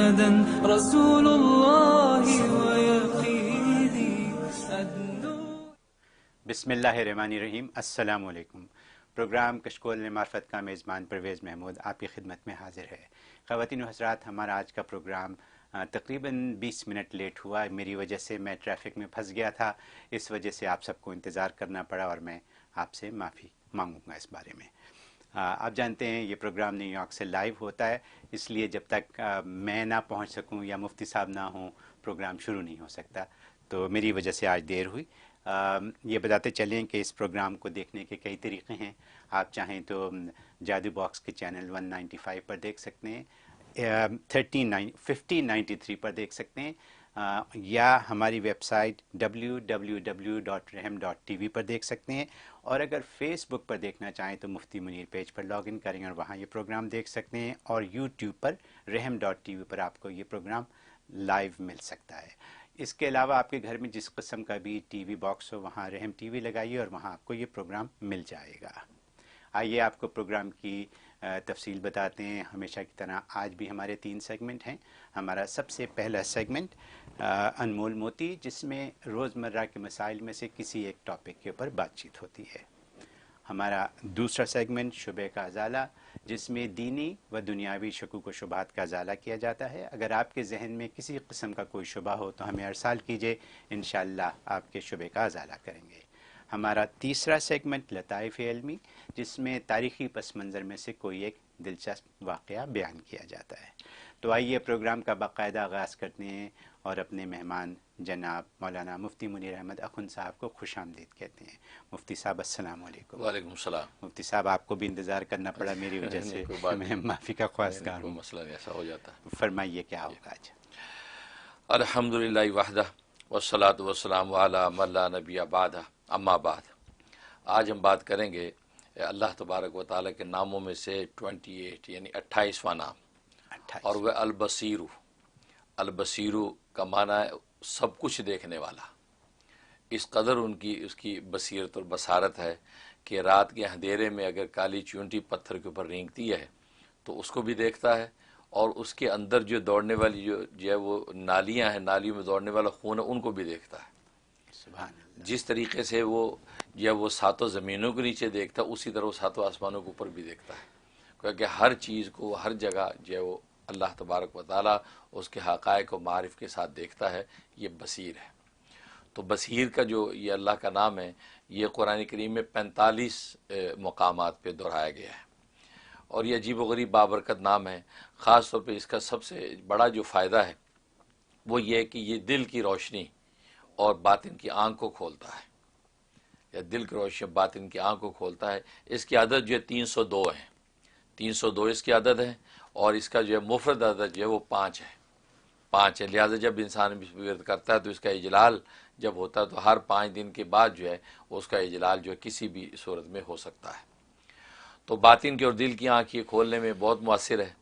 محمدا رسول الله ويقيني أدنو. بسم اللہ الرحمن الرحیم. السلام علیکم. پروگرام کشکول معرفت کا میزبان پرویز محمود آپ کی خدمت میں حاضر ہے. خواتین و حضرات، ہمارا آج کا پروگرام تقریباً 20 منٹ لیٹ ہوا. میری وجہ سے میں ٹریفک میں پھنس گیا تھا، اس وجہ سے آپ سب کو انتظار کرنا پڑا اور میں آپ سے معافی مانگوں گا اس بارے میں. آپ جانتے ہیں یہ پروگرام نیو یارک سے لائیو ہوتا ہے، اس لیے جب تک میں نہ پہنچ سکوں یا مفتی صاحب نہ ہوں پروگرام شروع نہیں ہو سکتا، تو میری وجہ سے آج دیر ہوئی. یہ بتاتے چلیں کہ اس پروگرام کو دیکھنے کے کئی طریقے ہیں. آپ چاہیں تو جادو باکس کے چینل 195 پر دیکھ سکتے ہیں، 1593 پر دیکھ سکتے ہیں، یا ہماری ویب سائٹ www.rehm.tv پر دیکھ سکتے ہیں. اور اگر فیس بک پر دیکھنا چاہیں تو مفتی منیر پیج پر لاگ ان کریں اور وہاں یہ پروگرام دیکھ سکتے ہیں. اور یوٹیوب پر rehm.tv پر آپ کو یہ پروگرام لائیو مل سکتا ہے. اس کے علاوہ آپ کے گھر میں جس قسم کا بھی ٹی وی باکس ہو وہاں رحم ٹی وی لگائیے اور وہاں آپ کو یہ پروگرام مل جائے گا. آئیے آپ کو پروگرام کی تفصیل بتاتے ہیں. ہمیشہ کی طرح آج بھی ہمارے 3 سیگمنٹ ہیں. ہمارا سب سے پہلا سیگمنٹ انمول موتی، جس میں روزمرہ کے مسائل میں سے کسی ایک ٹاپک کے اوپر بات چیت ہوتی ہے. ہمارا دوسرا سیگمنٹ شبہ کا ازالہ، جس میں دینی و دنیاوی شکوک و شبہات کا ازالہ کیا جاتا ہے. اگر آپ کے ذہن میں کسی قسم کا کوئی شبہ ہو تو ہمیں ارسال کیجئے، انشاءاللہ آپ کے شبہ کا ازالہ کریں گے. ہمارا تیسرا سیگمنٹ لطائف علمی، جس میں تاریخی پس منظر میں سے کوئی ایک دلچسپ واقعہ بیان کیا جاتا ہے. تو آئیے پروگرام کا باقاعدہ آغاز کرتے ہیں اور اپنے مہمان جناب مولانا مفتی منیر احمد اخوند صاحب کو خوش آمدید کہتے ہیں. مفتی صاحب السلام علیکم. وعلیکم السلام. مفتی صاحب آپ کو بھی انتظار کرنا پڑا میری وجہ سے، میں معافی کا خواستگار کوئی ہوں. مسئلہ نہیں، ایسا ہو جاتا ہے. فرمائیے کیا ہوگا آج؟ الحمدللہ وحدہ والصلاۃ والسلام علی من لا نبی بعدہ، اما بعد. آج ہم بات کریں گے اللہ تبارک و تعالیٰ کے ناموں میں سے 28 یعنی 28واں نام، اور وہ البصیر. البصیر کا معنی ہے سب کچھ دیکھنے والا. اس قدر اس کی بصیرت اور بصارت ہے کہ رات کے اندھیرے میں اگر کالی چونٹی پتھر کے اوپر رینگتی ہے تو اس کو بھی دیکھتا ہے، اور اس کے اندر جو دوڑنے والی جو ہے وہ نالیاں ہیں، نالیوں میں دوڑنے والا خون ہے، ان کو بھی دیکھتا ہے. سبحان اللہ. جس طریقے سے وہ ساتوں زمینوں کے نیچے دیکھتا ہے، اسی طرح وہ ساتوں آسمانوں کے اوپر بھی دیکھتا ہے. کیونکہ ہر چیز کو ہر جگہ جو ہے وہ اللہ تبارک و تعالیٰ اس کے حقائق و معارف کے ساتھ دیکھتا ہے. یہ بصیر ہے. تو بصیر کا جو یہ اللہ کا نام ہے، یہ قرآن کریم میں 45 مقامات پہ دہرایا گیا ہے، اور یہ عجیب و غریب بابرکت نام ہے. خاص طور پہ اس کا سب سے بڑا جو فائدہ ہے وہ یہ ہے کہ یہ دل کی روشنی اور باطن کی آنکھ کو کھولتا ہے. یا دل کی روشنی باطن کی آنکھ کو کھولتا ہے. اس کی عدد جو ہے 302 ہے. 302 اس کی عدد ہے، اور اس کا جو ہے مفرد عدد جو ہے وہ 5 ہے. 5 ہے. لہٰذا جب انسان ورد کرتا ہے تو اس کا اجلال جب ہوتا ہے تو ہر 5 دن کے بعد جو ہے اس کا اجلال جو ہے کسی بھی صورت میں ہو سکتا ہے. تو باطن کی اور دل کی آنکھ یہ کھولنے میں بہت مؤثر ہے.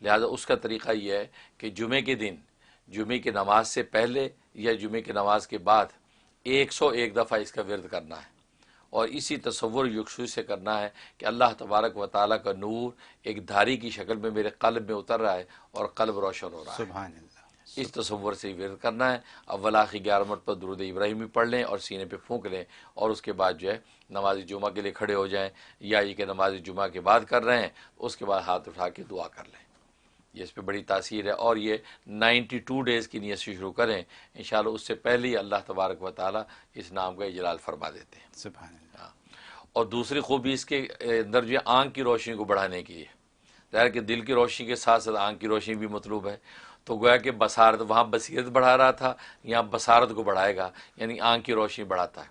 لہٰذا اس کا طریقہ یہ ہے کہ جمعے کے دن، جمعے کی نماز سے پہلے یا جمعے کی نماز کے بعد 101 دفعہ اس کا ورد کرنا ہے، اور اسی تصور یکسوئی سے کرنا ہے کہ اللہ تبارک و تعالیٰ کا نور ایک دھاری کی شکل میں میرے قلب میں اتر رہا ہے اور قلب روشن ہو رہا ہے. سبحان اللہ. اس تصور سے ورد کرنا ہے. اول آخر 11 مرتبہ درود ابراہیمی پڑھ لیں اور سینے پہ پھونک لیں، اور اس کے بعد جو ہے نماز جمعہ کے لیے کھڑے ہو جائیں، یا یہ کہ نماز جمعہ کے بعد کر رہے ہیں اس کے بعد ہاتھ اٹھا کے دعا کر لیں. یہ اس پہ بڑی تاثیر ہے. اور یہ 92 ڈیز کی نیت سے شروع کریں، انشاءاللہ اس سے پہلے ہی اللہ تبارک و تعالیٰ اس نام کا اجلال فرما دیتے ہیں. سبحان اللہ. اور دوسری خوبی اس کے اندر جو ہے آنکھ کی روشنی کو بڑھانے کی ہے. ظاہر کہ دل کی روشنی کے ساتھ ساتھ آنکھ کی روشنی بھی مطلوب ہے. تو گویا کہ بصارت، وہاں بصیرت بڑھا رہا تھا، یہاں بصارت کو بڑھائے گا، یعنی آنکھ کی روشنی بڑھاتا ہے.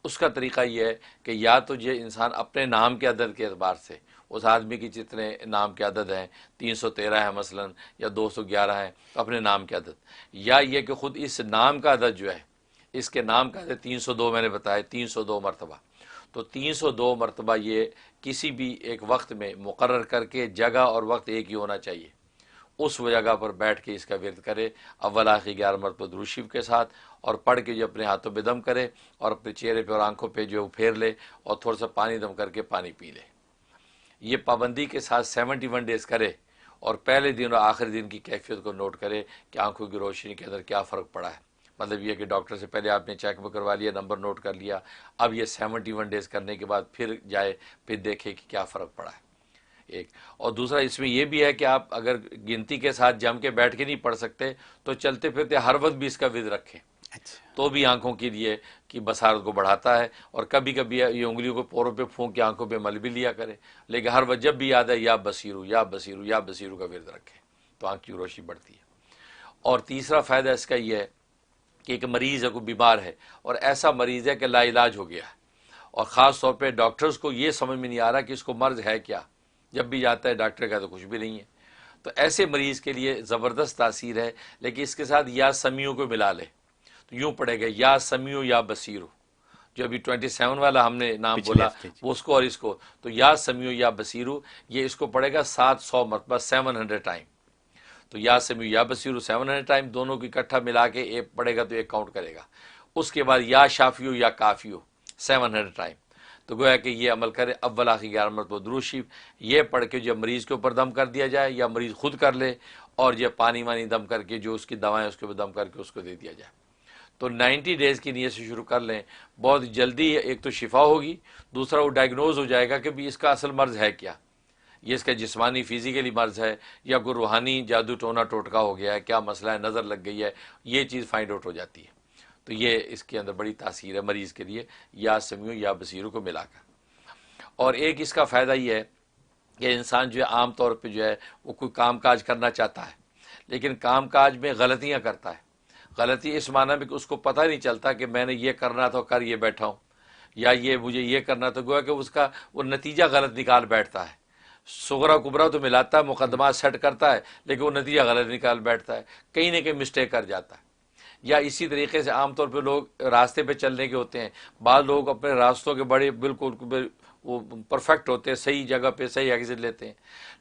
اس کا طریقہ یہ ہے کہ یا تو یہ انسان اپنے نام کے عدد کے اعتبار سے، اس آدمی کی جتنے نام کے عدد ہیں 313 ہے مثلا، یا 211 ہیں اپنے نام کے عدد، یا یہ کہ خود اس نام کا عدد جو ہے، اس کے نام کا عدد 302 میں نے بتایا، 302 مرتبہ. تو 302 مرتبہ یہ کسی بھی ایک وقت میں مقرر کر کے، جگہ اور وقت ایک ہی ہونا چاہیے، اس جگہ پر بیٹھ کے اس کا ورد کرے. اول آخر 11 مرتبہ درود شریف کے ساتھ، اور پڑھ کے جو اپنے ہاتھوں پہ دم کرے اور اپنے چہرے پہ اور آنکھوں پہ جو پھیر لے، اور تھوڑا سا پانی دم کر کے پانی پی لے. یہ پابندی کے ساتھ 71 ڈیز کرے، اور پہلے دن اور آخری دن کی کیفیت کو نوٹ کرے کہ آنکھوں کی روشنی کے اندر کیا فرق پڑا ہے. مطلب یہ کہ ڈاکٹر سے پہلے آپ نے چیک اپ کروا لیا، نمبر نوٹ کر لیا، اب یہ 71 ڈیز کرنے کے بعد پھر جائے، پھر دیکھے کہ کیا فرق پڑا ہے. ایک اور دوسرا اس میں یہ بھی ہے کہ آپ اگر گنتی کے ساتھ جم کے بیٹھ کے نہیں پڑھ سکتے تو چلتے پھرتے ہر وقت بھی اس کا ورد رکھیں، تو بھی آنکھوں کے لیے کی بصارت کو بڑھاتا ہے. اور کبھی کبھی یہ انگلیوں کو پوروں پہ پھونک کے آنکھوں پہ مل بھی لیا کرے، لیکن ہر وقت جب بھی یاد ہے یا بصیرو یا بصیرو یا بصیرو کا ورد رکھیں تو آنکھ کی روشنی بڑھتی ہے. اور تیسرا فائدہ اس کا یہ ہے کہ ایک مریض ہے، کوئی بیمار ہے اور ایسا مریض ہے کہ لا علاج ہو گیا ہے، اور خاص طور پہ ڈاکٹرز کو یہ سمجھ میں نہیں آ رہا کہ اس کو مرض ہے کیا، جب بھی جاتا ہے ڈاکٹر کا تو کچھ بھی نہیں ہے. تو ایسے مریض کے لیے زبردست تاثیر ہے. لیکن اس کے ساتھ یا سمیعوں کو ملا لے تو یوں پڑے گا یا سمیعو یا بصیرو، جو ابھی 27 والا ہم نے نام بولا وہ اس کو اور اس کو، تو یا سمیعو یا بصیرو یہ اس کو پڑے گا 700 مرتبہ، 700 ٹائم. تو یا سمیع یا بصیرو 700 ٹائم دونوں کو اکٹھا ملا کے ایک پڑے گا تو ایک کاؤنٹ کرے گا. اس کے بعد یا شافیو یا کافیو 700 ٹائم. تو گویا کہ یہ عمل کرے. اول آخر 11 مرتبہ درود شریف یہ پڑھ کے جو مریض کے اوپر دم کر دیا جائے یا مریض خود کر لے، اور یہ پانی وانی دم کر کے جو اس کی دوائیں اس کے اوپر دم کر کے اس کو دے دیا جائے. تو 90 ڈیز کی نیت سے شروع کر لیں. بہت جلدی ایک تو شفا ہوگی، دوسرا وہ ڈائگنوز ہو جائے گا کہ بھی اس کا اصل مرض ہے کیا، یہ اس کا جسمانی فزیکلی مرض ہے یا کوئی روحانی جادو ٹونا ٹوٹکا ہو گیا ہے، کیا مسئلہ ہے، نظر لگ گئی ہے، یہ چیز فائنڈ آؤٹ ہو جاتی ہے. تو یہ اس کے اندر بڑی تاثیر ہے مریض کے لیے یا سمیع یا بصیرو کو ملا کر. اور ایک اس کا فائدہ یہ ہے کہ انسان جو ہے عام طور پہ جو ہے وہ کوئی کام کاج کرنا چاہتا ہے لیکن کام کاج میں غلطیاں کرتا ہے. غلطی اس معنی میں کہ اس کو پتہ نہیں چلتا کہ میں نے یہ کرنا تھا کر یہ بیٹھا ہوں، یا یہ مجھے یہ کرنا تھا، گویا کہ اس کا وہ نتیجہ غلط نکال بیٹھتا ہے. صغرا کبرا تو ملاتا ہے، مقدمات سیٹ کرتا ہے، لیکن وہ نتیجہ غلط نکال بیٹھتا ہے، کہیں نہ کہیں مسٹیک کر جاتا ہے. یا اسی طریقے سے عام طور پہ لوگ راستے پہ چلنے کے ہوتے ہیں، بعض لوگ اپنے راستوں کے بڑے بالکل وہ پرفیکٹ ہوتے ہیں، صحیح جگہ پہ صحیح ایگزٹ لیتے ہیں،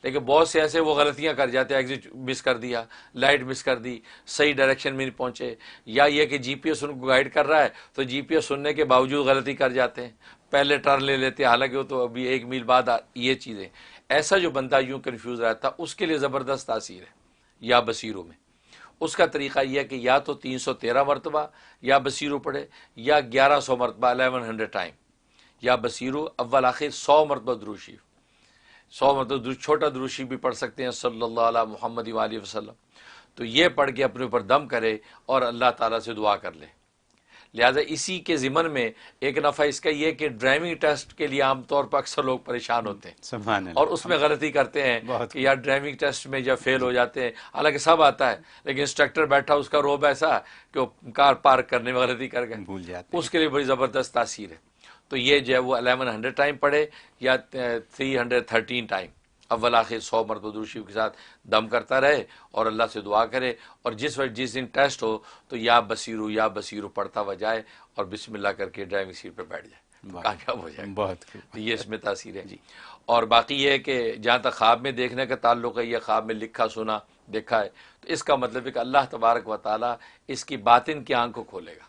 لیکن بہت سے ایسے وہ غلطیاں کر جاتے ہیں، ایگزٹ مس کر دیا، لائٹ مس کر دی، صحیح ڈائریکشن میں نہیں پہنچے. یا یہ کہ جی پی ایس ان کو گائیڈ کر رہا ہے تو جی پی ایس سننے کے باوجود غلطی کر جاتے ہیں، پہلے ٹرن لے لیتے ہیں حالانکہ وہ تو ابھی 1 میل بعد یہ چیزیں. ایسا جو بندہ یوں کنفیوز رہتا اس کے لیے زبردست تاثیر ہے یا بصیرو میں. اس کا طریقہ یہ ہے کہ یا تو 313 مرتبہ یا بصیرو پڑھے یا 1100 مرتبہ 1100 ٹائم یا بصیرو. اول آخر 100 مرتبہ درود شریف، 100 مرتبہ چھوٹا درود شریف بھی پڑھ سکتے ہیں صلی اللہ علیہ محمد وآلہ وسلم. تو یہ پڑھ کے اپنے اوپر دم کرے اور اللہ تعالیٰ سے دعا کر لے. لہٰذا اسی کے ضمن میں ایک نفع اس کا یہ کہ ڈرائیونگ ٹیسٹ کے لیے عام طور پر اکثر لوگ پریشان ہوتے ہیں سبحان اللہ. اور اس میں غلطی کرتے ہیں کہ یار ڈرائیونگ ٹیسٹ میں جب فیل ہو جاتے ہیں، حالانکہ سب آتا ہے لیکن انسٹرکٹر بیٹھا اس کا روب ایسا کہ وہ کار پارک کرنے میں غلطی کر گئے، بھول جاتے ہیں. اس کے لیے بڑی زبردست تاثیر ہے. تو یہ جو ہے وہ 1100 ٹائم پڑھے یا 313 ٹائم اول آخر 100 مرتبہ درود شریف کے ساتھ دم کرتا رہے اور اللہ سے دعا کرے. اور جس وقت جس دن ٹیسٹ ہو تو یا بصیرو پڑھتا ہوا جائے اور بسم اللہ کر کے ڈرائیونگ سیٹ پہ بیٹھ جائے، کامیاب ہو جائے. بہت تو یہ اس میں تاثیر ہے. اور باقی یہ ہے کہ جہاں تک خواب میں دیکھنے کا تعلق ہے، یہ خواب میں لکھا سنا دیکھا ہے تو اس کا مطلب ہے کہ اللہ تبارک و تعالیٰ اس کی باطن کی آنکھ کو کھولے گا.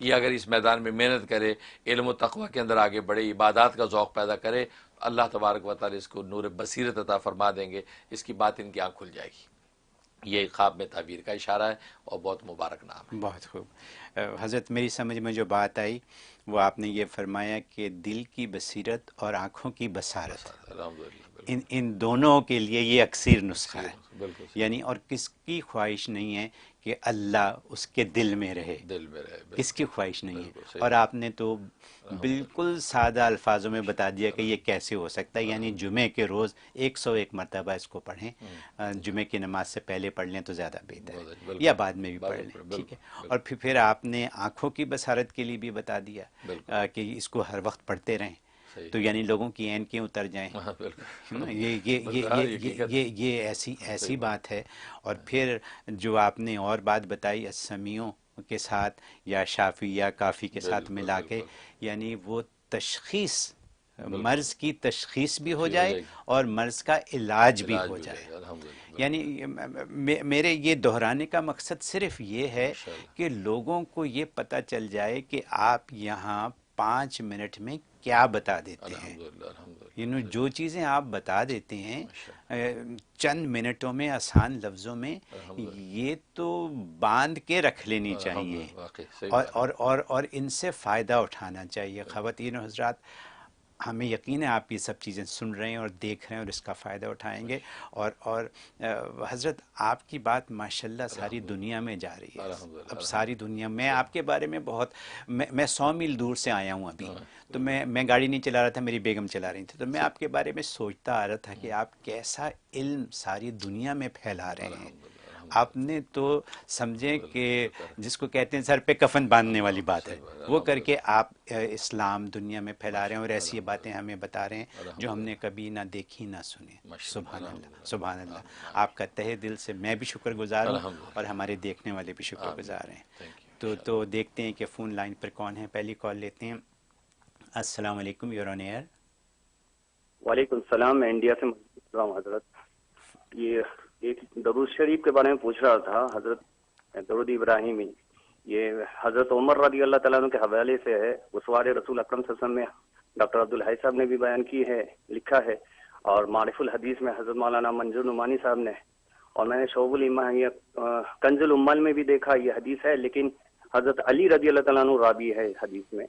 یہ اگر اس میدان میں محنت کرے، علم و تقوی کے اندر آگے بڑھے، عبادات کا ذوق پیدا کرے، اللہ تبارک و تعالیٰ اس کو نور بصیرت عطا فرما دیں گے، اس کی باطن کی آنکھ کھل جائے گی. یہ خواب میں تعبیر کا اشارہ ہے اور بہت مبارک نام ہے. بہت خوب. حضرت میری سمجھ میں جو بات آئی وہ آپ نے یہ فرمایا کہ دل کی بصیرت اور آنکھوں کی بصارت، الحمدللہ ان دونوں کے لیے یہ اکثیر نسخہ ہے. بالکل یعنی اور کس کی خواہش نہیں ہے کہ اللہ اس کے دل میں رہے، دل میں رہے. کس کی خواہش نہیں بالکل ہے. صحیح. اور آپ نے تو بالکل سادہ الفاظوں میں بتا دیا کہ یہ کیسے ہو سکتا ہے. یعنی جمعے کے روز 101 مرتبہ اس کو پڑھیں، جمعے کی نماز سے پہلے پڑھ لیں تو زیادہ بہتر ہے، بالکل. یا بعد میں بھی پڑھ لیں. بالکل. ٹھیک ہے. اور پھر آپ نے آنکھوں کی بصارت کے لیے بھی بتا دیا کہ اس کو ہر وقت پڑھتے رہیں تو یعنی لوگوں کی اینکیں اتر جائیں. یہ ایسی بات ہے. اور پھر جو آپ نے اور بات بتائی السمیعوں کے ساتھ یا شافی یا کافی کے ساتھ ملا کے، یعنی وہ تشخیص، مرض کی تشخیص بھی ہو جائے اور مرض کا علاج بھی ہو جائے. یعنی میرے یہ دہرانے کا مقصد صرف یہ ہے کہ لوگوں کو یہ پتہ چل جائے کہ آپ یہاں 5 منٹ میں کیا بتا دیتے ہیں. جو چیزیں آپ بتا دیتے ہیں چند منٹوں میں آسان لفظوں میں، یہ تو باندھ کے رکھ لینی چاہیے اور ان سے فائدہ اٹھانا چاہیے. خواتین و حضرات، ہمیں یقین ہے آپ یہ سب چیزیں سن رہے ہیں اور دیکھ رہے ہیں اور اس کا فائدہ اٹھائیں گے. اور حضرت آپ کی بات ماشاءاللہ ساری دنیا میں جا رہی ہے. اب ساری دنیا میں آپ کے بارے میں بہت، میں 100 میل دور سے آیا ہوں ابھی، تو میں گاڑی نہیں چلا رہا تھا، میری بیگم چلا رہی تھی، تو میں آپ کے بارے میں سوچتا آ رہا تھا کہ آپ کیسا علم ساری دنیا میں پھیلا رہے ہیں. آپ نے تو سمجھیں کہ جس کو کہتے ہیں سر پہ کفن باندھنے والی بات ہے، وہ کر کے آپ اسلام دنیا میں پھیلا رہے ہیں اور ایسی باتیں ہمیں بتا رہے ہیں جو ہم نے کبھی نہ دیکھی نہ سنی. سبحان اللہ، سبحان اللہ. آپ کا تہہ دل سے میں بھی شکر گزار ہوں اور ہمارے دیکھنے والے بھی شکر گزار ہیں. تو دیکھتے ہیں کہ فون لائن پر کون ہے. پہلی کال لیتے ہیں. السلام علیکم، یور آن ایئر. وعلیکم السلام. میں انڈیا سے پوچھ رہا ہوں حضرت. یہ ایک درود شریف کے بارے میں پوچھ رہا تھا حضرت. درود ابراہیمی یہ حضرت عمر رضی اللہ تعالیٰ عنہ کے حوالے سے ہے. اسوار رسول اکرم صلی اللہ علیہ وسلم میں ڈاکٹر عبدالحی صاحب نے بھی بیان کی ہے، لکھا ہے، اور معرف الحدیث میں حضرت مولانا منظور نعمانی صاحب نے، اور میں نے شعب الایمان کنز الامل میں بھی دیکھا یہ حدیث ہے. لیکن حضرت علی رضی اللہ تعالیٰ عنہ راوی ہے حدیث میں.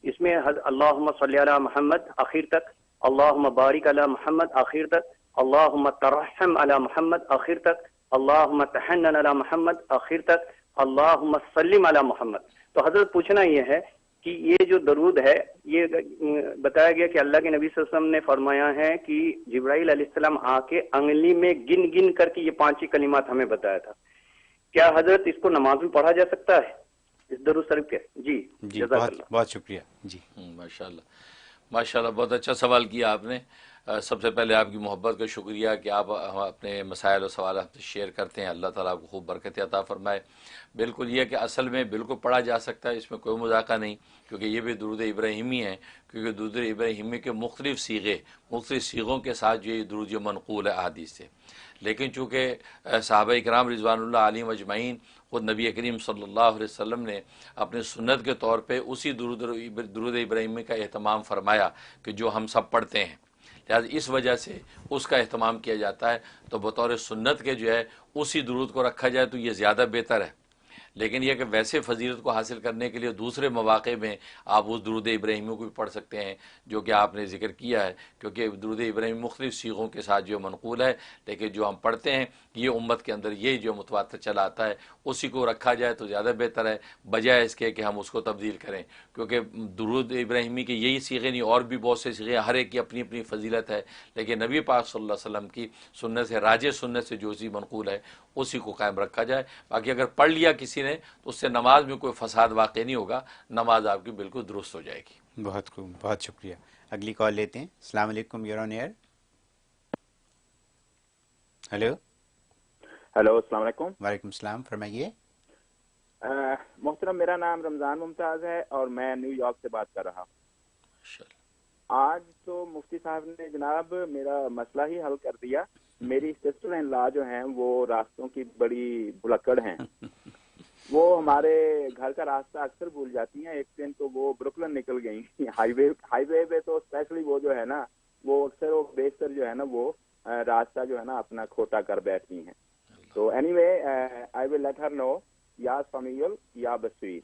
اس میں اللہم صلی علی محمد آخر تک، اللہم بارک علی محمد آخر تک، اللہم ترحم علی محمد آخر تک، اللہم تحنن علی محمد آخر تک، اللہم سلم علی محمد. تو حضرت پوچھنا یہ ہے کہ یہ جو درود ہے، یہ بتایا گیا کہ اللہ کے نبی صلی اللہ علیہ وسلم نے فرمایا ہے کہ جبرائیل علیہ السلام آ کے انگلی میں گن گن کر کے یہ 5 کلمات ہمیں بتایا تھا. کیا حضرت اس کو نماز میں پڑھا جا سکتا ہے اس درود شریف کے؟ جی بہت شکریہ. جی ماشاءاللہ، ماشاءاللہ، بہت اچھا سوال کیا آپ نے. سب سے پہلے آپ کی محبت کا شکریہ کہ آپ اپنے مسائل و سوالات شیئر کرتے ہیں. اللہ تعالیٰ آپ کو خوب برکت عطا فرمائے. بالکل یہ کہ اصل میں بالکل پڑھا جا سکتا ہے، اس میں کوئی مذاکرہ نہیں، کیونکہ یہ بھی درود ابراہیمی ہے. کیونکہ درود ابراہیمی کے مختلف صیغوں کے ساتھ یہ درود منقول ہے احادیث سے. لیکن چونکہ صحابہ کرام رضوان اللہ علیہم اجمعین، خود نبی کریم صلی اللہ علیہ وسلم نے اپنے سنت کے طور پہ اسی درود ابراہیمی کا اہتمام فرمایا کہ جو ہم سب پڑھتے ہیں، لہٰذا اس وجہ سے اس کا اہتمام کیا جاتا ہے. تو بطور سنت کے جو ہے اسی درود کو رکھا جائے تو یہ زیادہ بہتر ہے. لیکن یہ کہ ویسے فضیلت کو حاصل کرنے کے لیے دوسرے مواقع میں آپ اس درود ابراہیمی کو بھی پڑھ سکتے ہیں جو کہ آپ نے ذکر کیا ہے، کیونکہ درود ابراہیمی مختلف صیغوں کے ساتھ جو منقول ہے. لیکن جو ہم پڑھتے ہیں یہ امت کے اندر یہ جو متواتر چلا آتا ہے اسی کو رکھا جائے تو زیادہ بہتر ہے، بجائے اس کے کہ ہم اس کو تبدیل کریں. کیونکہ درود ابراہیمی کے یہی صیغے نہیں، اور بھی بہت سے صیغے، ہر ایک کی اپنی اپنی فضیلت ہے. لیکن نبی پاک صلی اللہ علیہ وسلم کی سنت سے، راجح سنت سے جو چیز منقول ہے اسی کو قائم رکھا جائے. باقی اگر پڑھ لیا کسی نے تو اس سے نماز میں کوئی فساد واقع نہیں ہوگا، نماز آپ کی بالکل درست ہو جائے گی. بہت خوب، بہت شکریہ. اگلی کال لیتے ہیں. السلام علیکم، you're on air. Hello. Hello, السلام علیکم. وعلیکم السلام، فرمائیے. محترم، میرا نام رمضان ممتاز ہے اور میں نیو یارک سے بات کر رہا ہوں. آج تو مفتی صاحب نے جناب میرا مسئلہ ہی حل کر دیا. میری سسٹر ان لا جو ہیں وہ راستوں کی بڑی بھلکڑ ہیں. وہ ہمارے گھر کا راستہ اکثر بھول جاتی ہیں. ایک دن تو وہ بروکلن نکل گئی ہائی وے پہ، تو اسپیشلی وہ جو ہے نا، وہ اکثر وہ بیشتر جو ہے نا وہ راستہ جو ہے نا اپنا کھوٹا کر بیٹھتی ہیں. تو any way I will let her نو، یا سمیل یا بصیر.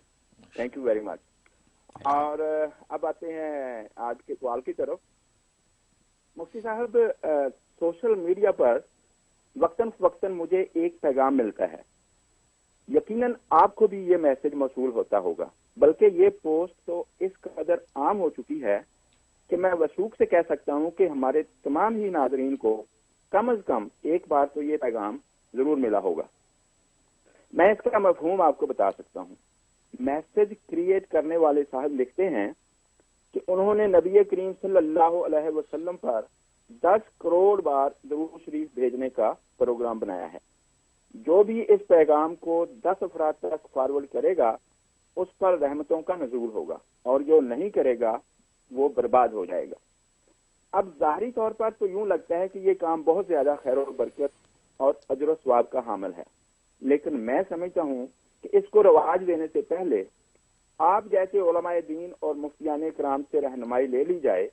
Thank you very much. اور اب آتے ہیں آج کے سوال کی طرف. مفتی صاحب، سوشل میڈیا پر وقتاً فوقتاً مجھے ایک پیغام ملتا ہے. یقیناً آپ کو بھی یہ میسج موصول ہوتا ہوگا، بلکہ یہ پوسٹ تو اس قدر عام ہو چکی ہے کہ میں وثوق سے کہہ سکتا ہوں کہ ہمارے تمام ہی ناظرین کو کم از کم ایک بار تو یہ پیغام ضرور ملا ہوگا. میں اس کا مفہوم آپ کو بتا سکتا ہوں. میسج کریٹ کرنے والے صاحب لکھتے ہیں کہ انہوں نے نبی کریم صلی اللہ علیہ وسلم پر 10 کروڑ بار درود شریف بھیجنے کا پروگرام بنایا ہے. جو بھی اس پیغام کو 10 افراد تک فارورڈ کرے گا اس پر رحمتوں کا نزول ہوگا، اور جو نہیں کرے گا وہ برباد ہو جائے گا. اب ظاہری طور پر تو یوں لگتا ہے کہ یہ کام بہت زیادہ خیر و برکت اور اجر و ثواب کا حامل ہے، لیکن میں سمجھتا ہوں کہ اس کو رواج دینے سے پہلے آپ جیسے علماء دین اور مفتیان کرام سے رہنمائی لے لی جائے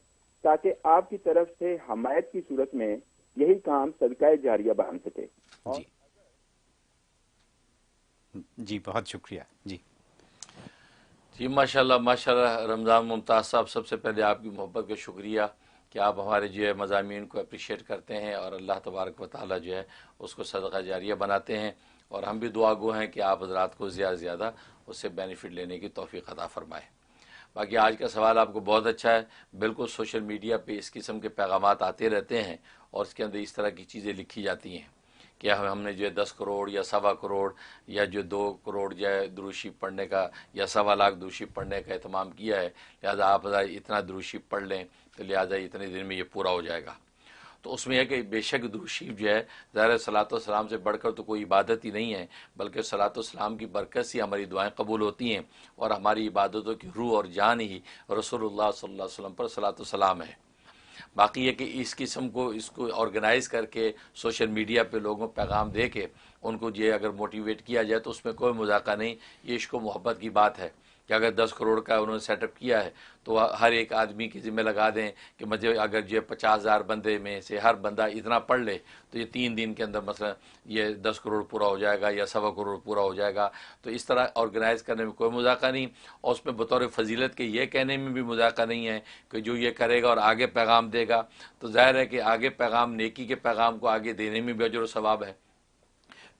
تاکہ آپ کی طرف سے حمایت کی صورت میں یہی کام صدقہ جاریہ بن سکے. جی جی بہت شکریہ. جی جی ماشاءاللہ ماشاءاللہ. رمضان ممتاز صاحب، سب سے پہلے آپ کی محبت کا شکریہ کہ آپ ہمارے جو ہے مضامین کو اپریشیٹ کرتے ہیں اور اللہ تبارک و تعالیٰ جو ہے اس کو صدقہ جاریہ بناتے ہیں، اور ہم بھی دعا گو ہیں کہ آپ حضرات کو زیادہ سے زیادہ اس سے بینیفٹ لینے کی توفیق عطا فرمائے. باقی آج کا سوال آپ کو بہت اچھا ہے. بالکل سوشل میڈیا پہ اس قسم کے پیغامات آتے رہتے ہیں اور اس کے اندر اس طرح کی چیزیں لکھی جاتی ہیں کہ ہم نے جو ہے 10 کروڑ یا 1.25 کروڑ یا جو 2 کروڑ جو ہے دروشی پڑھنے کا یا 1.25 لاکھ دروشی پڑھنے کا اہتمام کیا ہے، لہٰذا آپ اتنا دروشی پڑھ لیں تو لہٰذا اتنے دن میں یہ پورا ہو جائے گا. تو اس میں ہے کہ بے شک دروشی جو ہے ظاہر صلاۃ والسلام سے بڑھ کر تو کوئی عبادت ہی نہیں ہے، بلکہ صلاۃ والسلام کی برکت سے ہماری دعائیں قبول ہوتی ہیں اور ہماری عبادتوں کی روح اور جان ہی رسول اللہ صلی اللہ علیہ وسلم پر صلاۃ والسلام ہے. باقی یہ کہ اس قسم کو اس کو آرگنائز کر کے سوشل میڈیا پہ لوگوں کو پیغام دے کے ان کو یہ اگر موٹیویٹ کیا جائے تو اس میں کوئی مذاقہ نہیں. یہ عشق و محبت کی بات ہے کہ اگر 10 کروڑ کا انہوں نے سیٹ اپ کیا ہے تو ہر ایک آدمی کے ذمہ لگا دیں کہ مجھے اگر جو 50,000 بندے میں سے ہر بندہ اتنا پڑھ لے تو یہ 3 دن کے اندر مثلا یہ 10 کروڑ پورا ہو جائے گا یا 1.25 کروڑ پورا ہو جائے گا. تو اس طرح آرگنائز کرنے میں کوئی مذاقہ نہیں، اور اس میں بطور فضیلت کے یہ کہنے میں بھی مذاقہ نہیں ہے کہ جو یہ کرے گا اور آگے پیغام دے گا تو ظاہر ہے کہ آگے پیغام نیکی کے پیغام کو آگے دینے میں بھی اجر و ثواب ہے،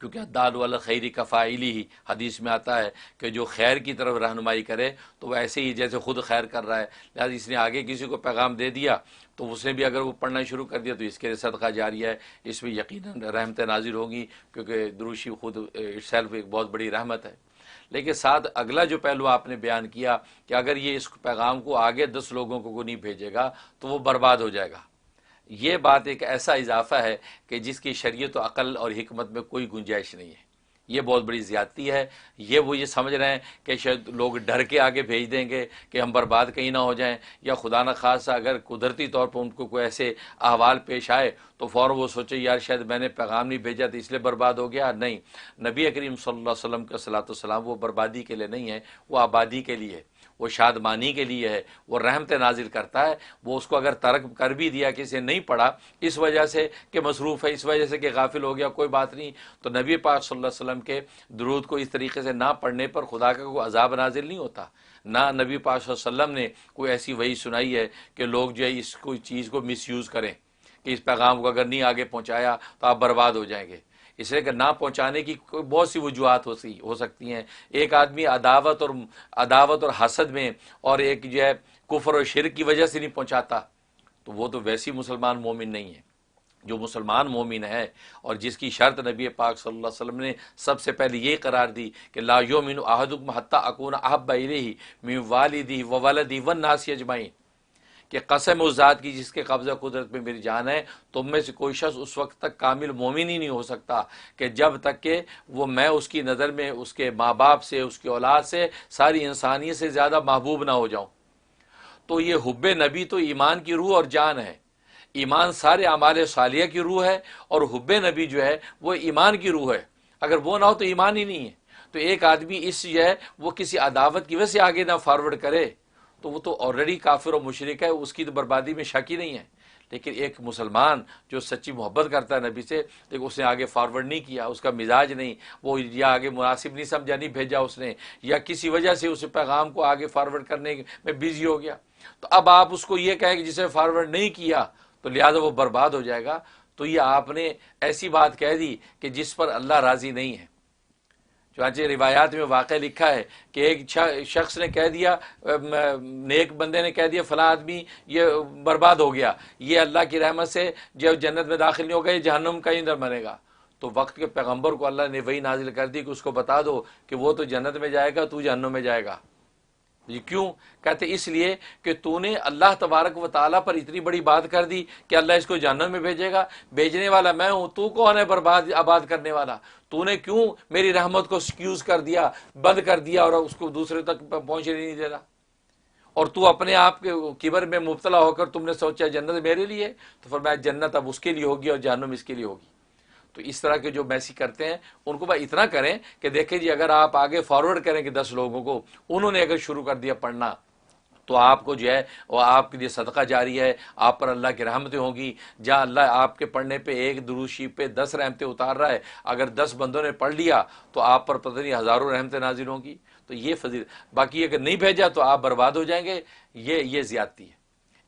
کیونکہ الدال علی الخیر کفاعلہ ہی حدیث میں آتا ہے کہ جو خیر کی طرف رہنمائی کرے تو وہ ایسے ہی جیسے خود خیر کر رہا ہے. لہٰذا اس نے آگے کسی کو پیغام دے دیا تو اس نے بھی اگر وہ پڑھنا شروع کر دیا تو اس کے لیے صدقہ جاریہ ہے، اس میں یقیناً رحمتیں نازل ہوگی، کیونکہ دروشی خود سیلف ایک بہت بڑی رحمت ہے. لیکن ساتھ اگلا جو پہلو آپ نے بیان کیا کہ اگر یہ اس پیغام کو آگے 10 لوگوں کو نہیں بھیجے گا تو وہ برباد ہو جائے گا. یہ بات ایک ایسا اضافہ ہے کہ جس کی شریعت و عقل اور حکمت میں کوئی گنجائش نہیں ہے. یہ بہت بڑی زیادتی ہے. وہ یہ سمجھ رہے ہیں کہ شاید لوگ ڈر کے آگے بھیج دیں گے کہ ہم برباد کہیں نہ ہو جائیں، یا خدا نخواستہ اگر قدرتی طور پر ان کو کوئی ایسے احوال پیش آئے تو فوراً وہ سوچے یار شاید میں نے پیغام نہیں بھیجا تو اس لیے برباد ہو گیا. نہیں، نبی کریم صلی اللہ علیہ وسلم کا صلاۃ والسلام وہ بربادی کے لیے نہیں ہے، وہ آبادی کے لیے، وہ شادمانی کے لیے ہے، وہ رحمت نازل کرتا ہے. وہ اس کو اگر ترک کر بھی دیا کسی نے نہیں پڑھا اس وجہ سے کہ مصروف ہے، اس وجہ سے کہ غافل ہو گیا، کوئی بات نہیں. تو نبی پاک صلی اللہ علیہ وسلم کے درود کو اس طریقے سے نہ پڑھنے پر خدا کا کوئی عذاب نازل نہیں ہوتا. نہ نبی پاک صلی اللہ علیہ وسلم نے کوئی ایسی وحی سنائی ہے کہ لوگ جو ہے اس کو چیز کو مس یوز کریں کہ اس پیغام کو اگر نہیں آگے پہنچایا تو آپ برباد ہو جائیں گے. اس لیے کہ نہ پہنچانے کی بہت سی وجوہات ہو سکتی ہیں. ایک آدمی عداوت اور حسد میں اور ایک جو ہے کفر اور شرک کی وجہ سے نہیں پہنچاتا تو وہ تو ویسی مسلمان مومن نہیں ہے. جو مسلمان مومن ہے اور جس کی شرط نبی پاک صلی اللہ علیہ وسلم نے سب سے پہلے یہ قرار دی کہ لا یؤمن احدکم حتی اکون احب الیہ من والدہ وولدہ والناس اجمعین، کہ قسم اس ذات کی جس کے قبضہ قدرت میں میری جان ہے، تم میں سے کوئی شخص اس وقت تک کامل مومن ہی نہیں ہو سکتا کہ جب تک کہ میں اس کی نظر میں اس کے ماں باپ سے، اس کی اولاد سے، ساری انسانیت سے زیادہ محبوب نہ ہو جاؤں. تو یہ حب نبی تو ایمان کی روح اور جان ہے. ایمان سارے اعمال صالحہ کی روح ہے اور حب نبی جو ہے وہ ایمان کی روح ہے. اگر وہ نہ ہو تو ایمان ہی نہیں ہے. تو ایک آدمی اس جو ہے وہ کسی عداوت کی وجہ سے آگے نہ فارورڈ کرے تو وہ تو آلریڈی کافر و مشرک ہے، اس کی تو بربادی میں شک ہی نہیں ہے. لیکن ایک مسلمان جو سچی محبت کرتا ہے نبی سے، لیکن اس نے آگے فارورڈ نہیں کیا، اس کا مزاج نہیں، وہ یا آگے مناسب نہیں سمجھا، نہیں بھیجا اس نے، یا کسی وجہ سے اس پیغام کو آگے فارورڈ کرنے میں بزی ہو گیا، تو اب آپ اس کو یہ کہیں کہ جسے فارورڈ نہیں کیا تو لہٰذا وہ برباد ہو جائے گا. تو یہ آپ نے ایسی بات کہہ دی کہ جس پر اللہ راضی نہیں ہے. چنانچہ روایات میں واقع لکھا ہے کہ ایک شخص نے کہہ دیا، نیک بندے نے کہہ دیا فلاں آدمی یہ برباد ہو گیا، یہ اللہ کی رحمت سے جو جنت میں داخل نہیں ہوگا، یہ جہنم کا ہی اندر مرے گا. تو وقت کے پیغمبر کو اللہ نے وہی نازل کر دی کہ اس کو بتا دو کہ وہ تو جنت میں جائے گا، تو جہنم میں جائے گا. یہ کیوں؟ کہتے اس لیے کہ تو نے اللہ تبارک و تعالیٰ پر اتنی بڑی بات کر دی کہ اللہ اس کو جہنم میں بھیجے گا. بھیجنے والا میں ہوں، تو کون ہے برباد آباد کرنے والا؟ تو نے کیوں میری رحمت کو سکیوز کر دیا، بند کر دیا اور اس کو دوسرے تک پہنچنے نہیں دے رہا؟ اور تو اپنے آپ کے کبر میں مبتلا ہو کر تم نے سوچا جنت میرے لیے، تو فرمایا جنت اب اس کے لیے ہوگی اور جہنم اس کے لیے ہوگی. تو اس طرح کے جو میسی کرتے ہیں ان کو بھائی اتنا کریں کہ دیکھیں جی اگر آپ آگے فارورڈ کریں کہ 10 لوگوں کو، انہوں نے اگر شروع کر دیا پڑھنا تو آپ کو جو ہے وہ آپ کے لیے صدقہ جاری ہے، آپ پر اللہ کی رحمتیں ہوں گی۔ جہاں اللہ آپ کے پڑھنے پہ ایک درود شریف پہ 10 رحمتیں اتار رہا ہے، اگر 10 بندوں نے پڑھ لیا تو آپ پر پتہ نہیں ہزاروں رحمتیں نازل ہوں گی۔ تو یہ فضیلت، باقی اگر نہیں بھیجا تو آپ برباد ہو جائیں گے، یہ زیادتی ہے۔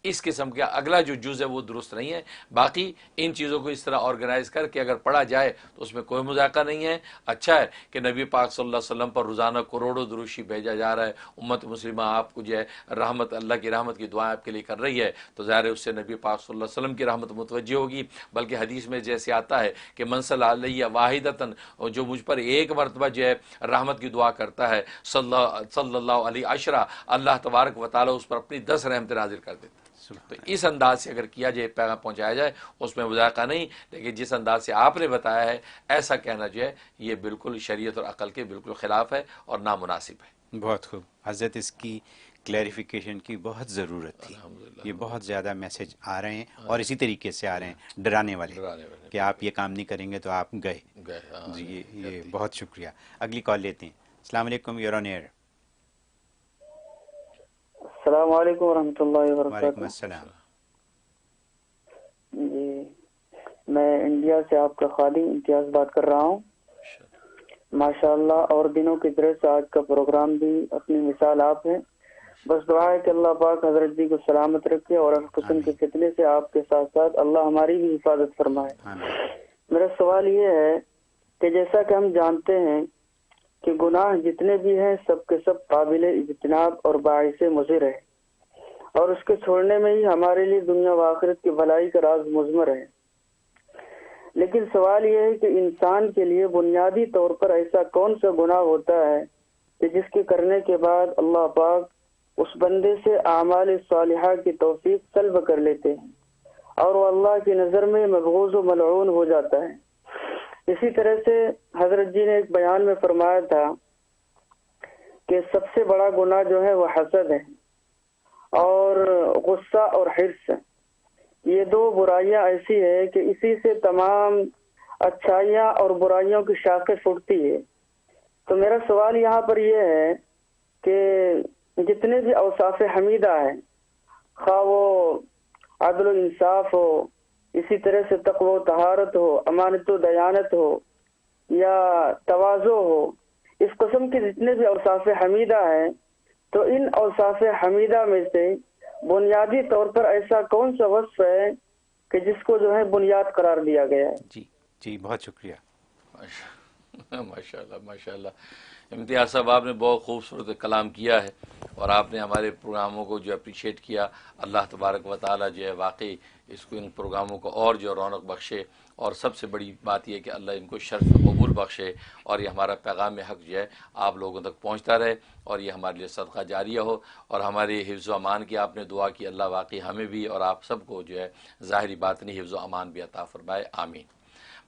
اس قسم کا اگلا جو جز ہے وہ درست نہیں ہے۔ باقی ان چیزوں کو اس طرح آرگنائز کر کے اگر پڑھا جائے تو اس میں کوئی مذاکرہ نہیں ہے۔ اچھا ہے کہ نبی پاک صلی اللہ علیہ وسلم پر روزانہ کروڑوں درود شریف بھیجا جا رہا ہے، امت مسلمہ آپ کو جو ہے رحمت، اللہ کی رحمت کی دعائیں آپ کے لیے کر رہی ہے، تو ظاہر ہے اس سے نبی پاک صلی اللہ علیہ وسلم کی رحمت متوجہ ہوگی۔ بلکہ حدیث میں جیسے آتا ہے کہ من صلی علیہ واحدۃ، جو مجھ پر ایک مرتبہ جو ہے رحمت کی دعا کرتا ہے، صلی اللہ علیہ عشرہ، اللہ تبارک و تعالیٰ اس پر اپنی 10 رحمتیں نازل کر دیتا ہے۔ تو اس انداز سے اگر کیا جائے، پیغام پہنچایا جائے، اس میں مذاکرہ نہیں، لیکن جس انداز سے آپ نے بتایا ہے ایسا کہنا جو ہے یہ بالکل شریعت اور عقل کے بالکل خلاف ہے اور نامناسب ہے۔ بہت خوب حضرت، اس کی کلیریفیکیشن کی بہت ضرورت تھی۔ یہ بہت زیادہ میسج آ رہے ہیں اور اسی طریقے سے آ رہے ہیں ڈرانے والے کہ آپ یہ کام نہیں کریں گے تو آپ گئے۔ جی یہ بہت شکریہ۔ اگلی کال لیتے ہیں۔ السلام علیکم، یور آن ایئر۔ السلام علیکم ورحمۃ اللہ وبرکاتہ۔ وعلیکم السلام۔ جی میں انڈیا سے آپ کا خادم امتیاز بات کر رہا ہوں۔ ماشاءاللہ، اور دنوں کی طرح سے آج کا پروگرام بھی اپنی مثال آپ ہیں۔ بس دعا ہے کہ اللہ پاک حضرت جی کو سلامت رکھے اور ہر قسم کے فتنے سے آپ کے ساتھ ساتھ اللہ ہماری بھی حفاظت فرمائے۔ میرا سوال یہ ہے کہ جیسا کہ ہم جانتے ہیں کہ گناہ جتنے بھی ہیں سب کے سب قابل اجتناب اور باعث مضر ہے، اور اس کے چھوڑنے میں ہی ہمارے لیے دنیا و آخرت کی بھلائی کا راز مضمر ہے۔ لیکن سوال یہ ہے کہ انسان کے لیے بنیادی طور پر ایسا کون سا گناہ ہوتا ہے کہ جس کے کرنے کے بعد اللہ پاک اس بندے سے اعمال صالحہ کی توفیق سلب کر لیتے ہیں اور وہ اللہ کی نظر میں مبغوض و ملعون ہو جاتا ہے۔ اسی طرح سے حضرت جی نے ایک بیان میں فرمایا تھا کہ سب سے بڑا گناہ جو ہے وہ حسد ہے، اور غصہ اور حرص، یہ دو برائیاں ایسی ہے کہ اسی سے تمام اچھائیاں اور برائیوں کی شاخیں پھوٹتی ہے۔ تو میرا سوال یہاں پر یہ ہے کہ جتنے بھی اوصاف حمیدہ ہیں، خواہ وہ عدل و انصاف ہو، اسی طرح سے تقوی و طہارت ہو، امانت و دیانت ہو، یا تواضع ہو، اس قسم کے جتنے بھی اوصاف حمیدہ ہیں، تو ان اوصاف حمیدہ میں سے بنیادی طور پر ایسا کون سا وصف ہے کہ جس کو جو ہے بنیاد قرار دیا گیا ہے؟ جی بہت شکریہ۔ ماشاءاللہ ماشاءاللہ، امتیاز صاحب آپ نے بہت خوبصورت کلام کیا ہے اور آپ نے ہمارے پروگراموں کو جو اپریشیٹ کیا۔ اللہ تبارک و تعالیٰ جو ہے واقعی اس کو، ان پروگراموں کو اور جو رونق بخشے، اور سب سے بڑی بات یہ کہ اللہ ان کو شرف قبول بخشے، اور یہ ہمارا پیغام حق جو ہے آپ لوگوں تک پہنچتا رہے، اور یہ ہمارے لیے صدقہ جاریہ ہو، اور ہمارے حفظ و امان کی آپ نے دعا کی، اللہ واقعی ہمیں بھی اور آپ سب کو جو ہے ظاہری باطنی حفظ و امان بھی عطا فرمائے، آمین۔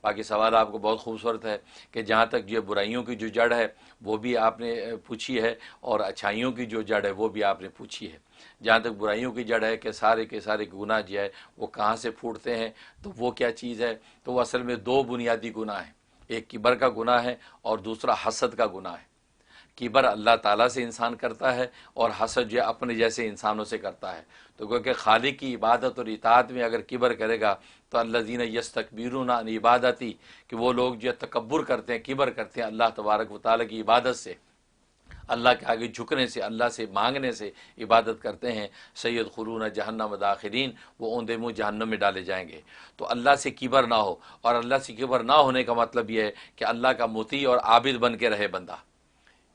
باقی سوال آپ کو بہت خوبصورت ہے کہ جہاں تک یہ برائیوں کی جو جڑ ہے وہ بھی آپ نے پوچھی ہے، اور اچھائیوں کی جو جڑ ہے وہ بھی آپ نے پوچھی ہے۔ جہاں تک برائیوں کی جڑ ہے کہ سارے کے سارے گناہ جو ہے وہ کہاں سے پھوٹتے ہیں، تو وہ کیا چیز ہے، تو وہ اصل میں دو بنیادی گناہ ہیں، ایک کبر کا گناہ ہے اور دوسرا حسد کا گناہ ہے۔ کبر اللہ تعالیٰ سے انسان کرتا ہے اور حسد جو اپنے جیسے انسانوں سے کرتا ہے۔ تو کیونکہ خالق کی عبادت اور اطاعت میں اگر کبر کرے گا تو الذین یستکبرون عن عبادتی، کہ وہ لوگ جو تکبر کرتے ہیں، کبر کرتے ہیں اللہ تبارک و تعالیٰ کی عبادت سے، اللہ کے آگے جھکنے سے، اللہ سے مانگنے سے عبادت کرتے ہیں، سیدخلون جہنم داخرین، وہ اوندے منہ جہنم میں ڈالے جائیں گے۔ تو اللہ سے کبر نہ ہو، اور اللہ سے کبر نہ ہونے کا مطلب یہ ہے کہ اللہ کا مطیع اور عابد بن کے رہے بندہ،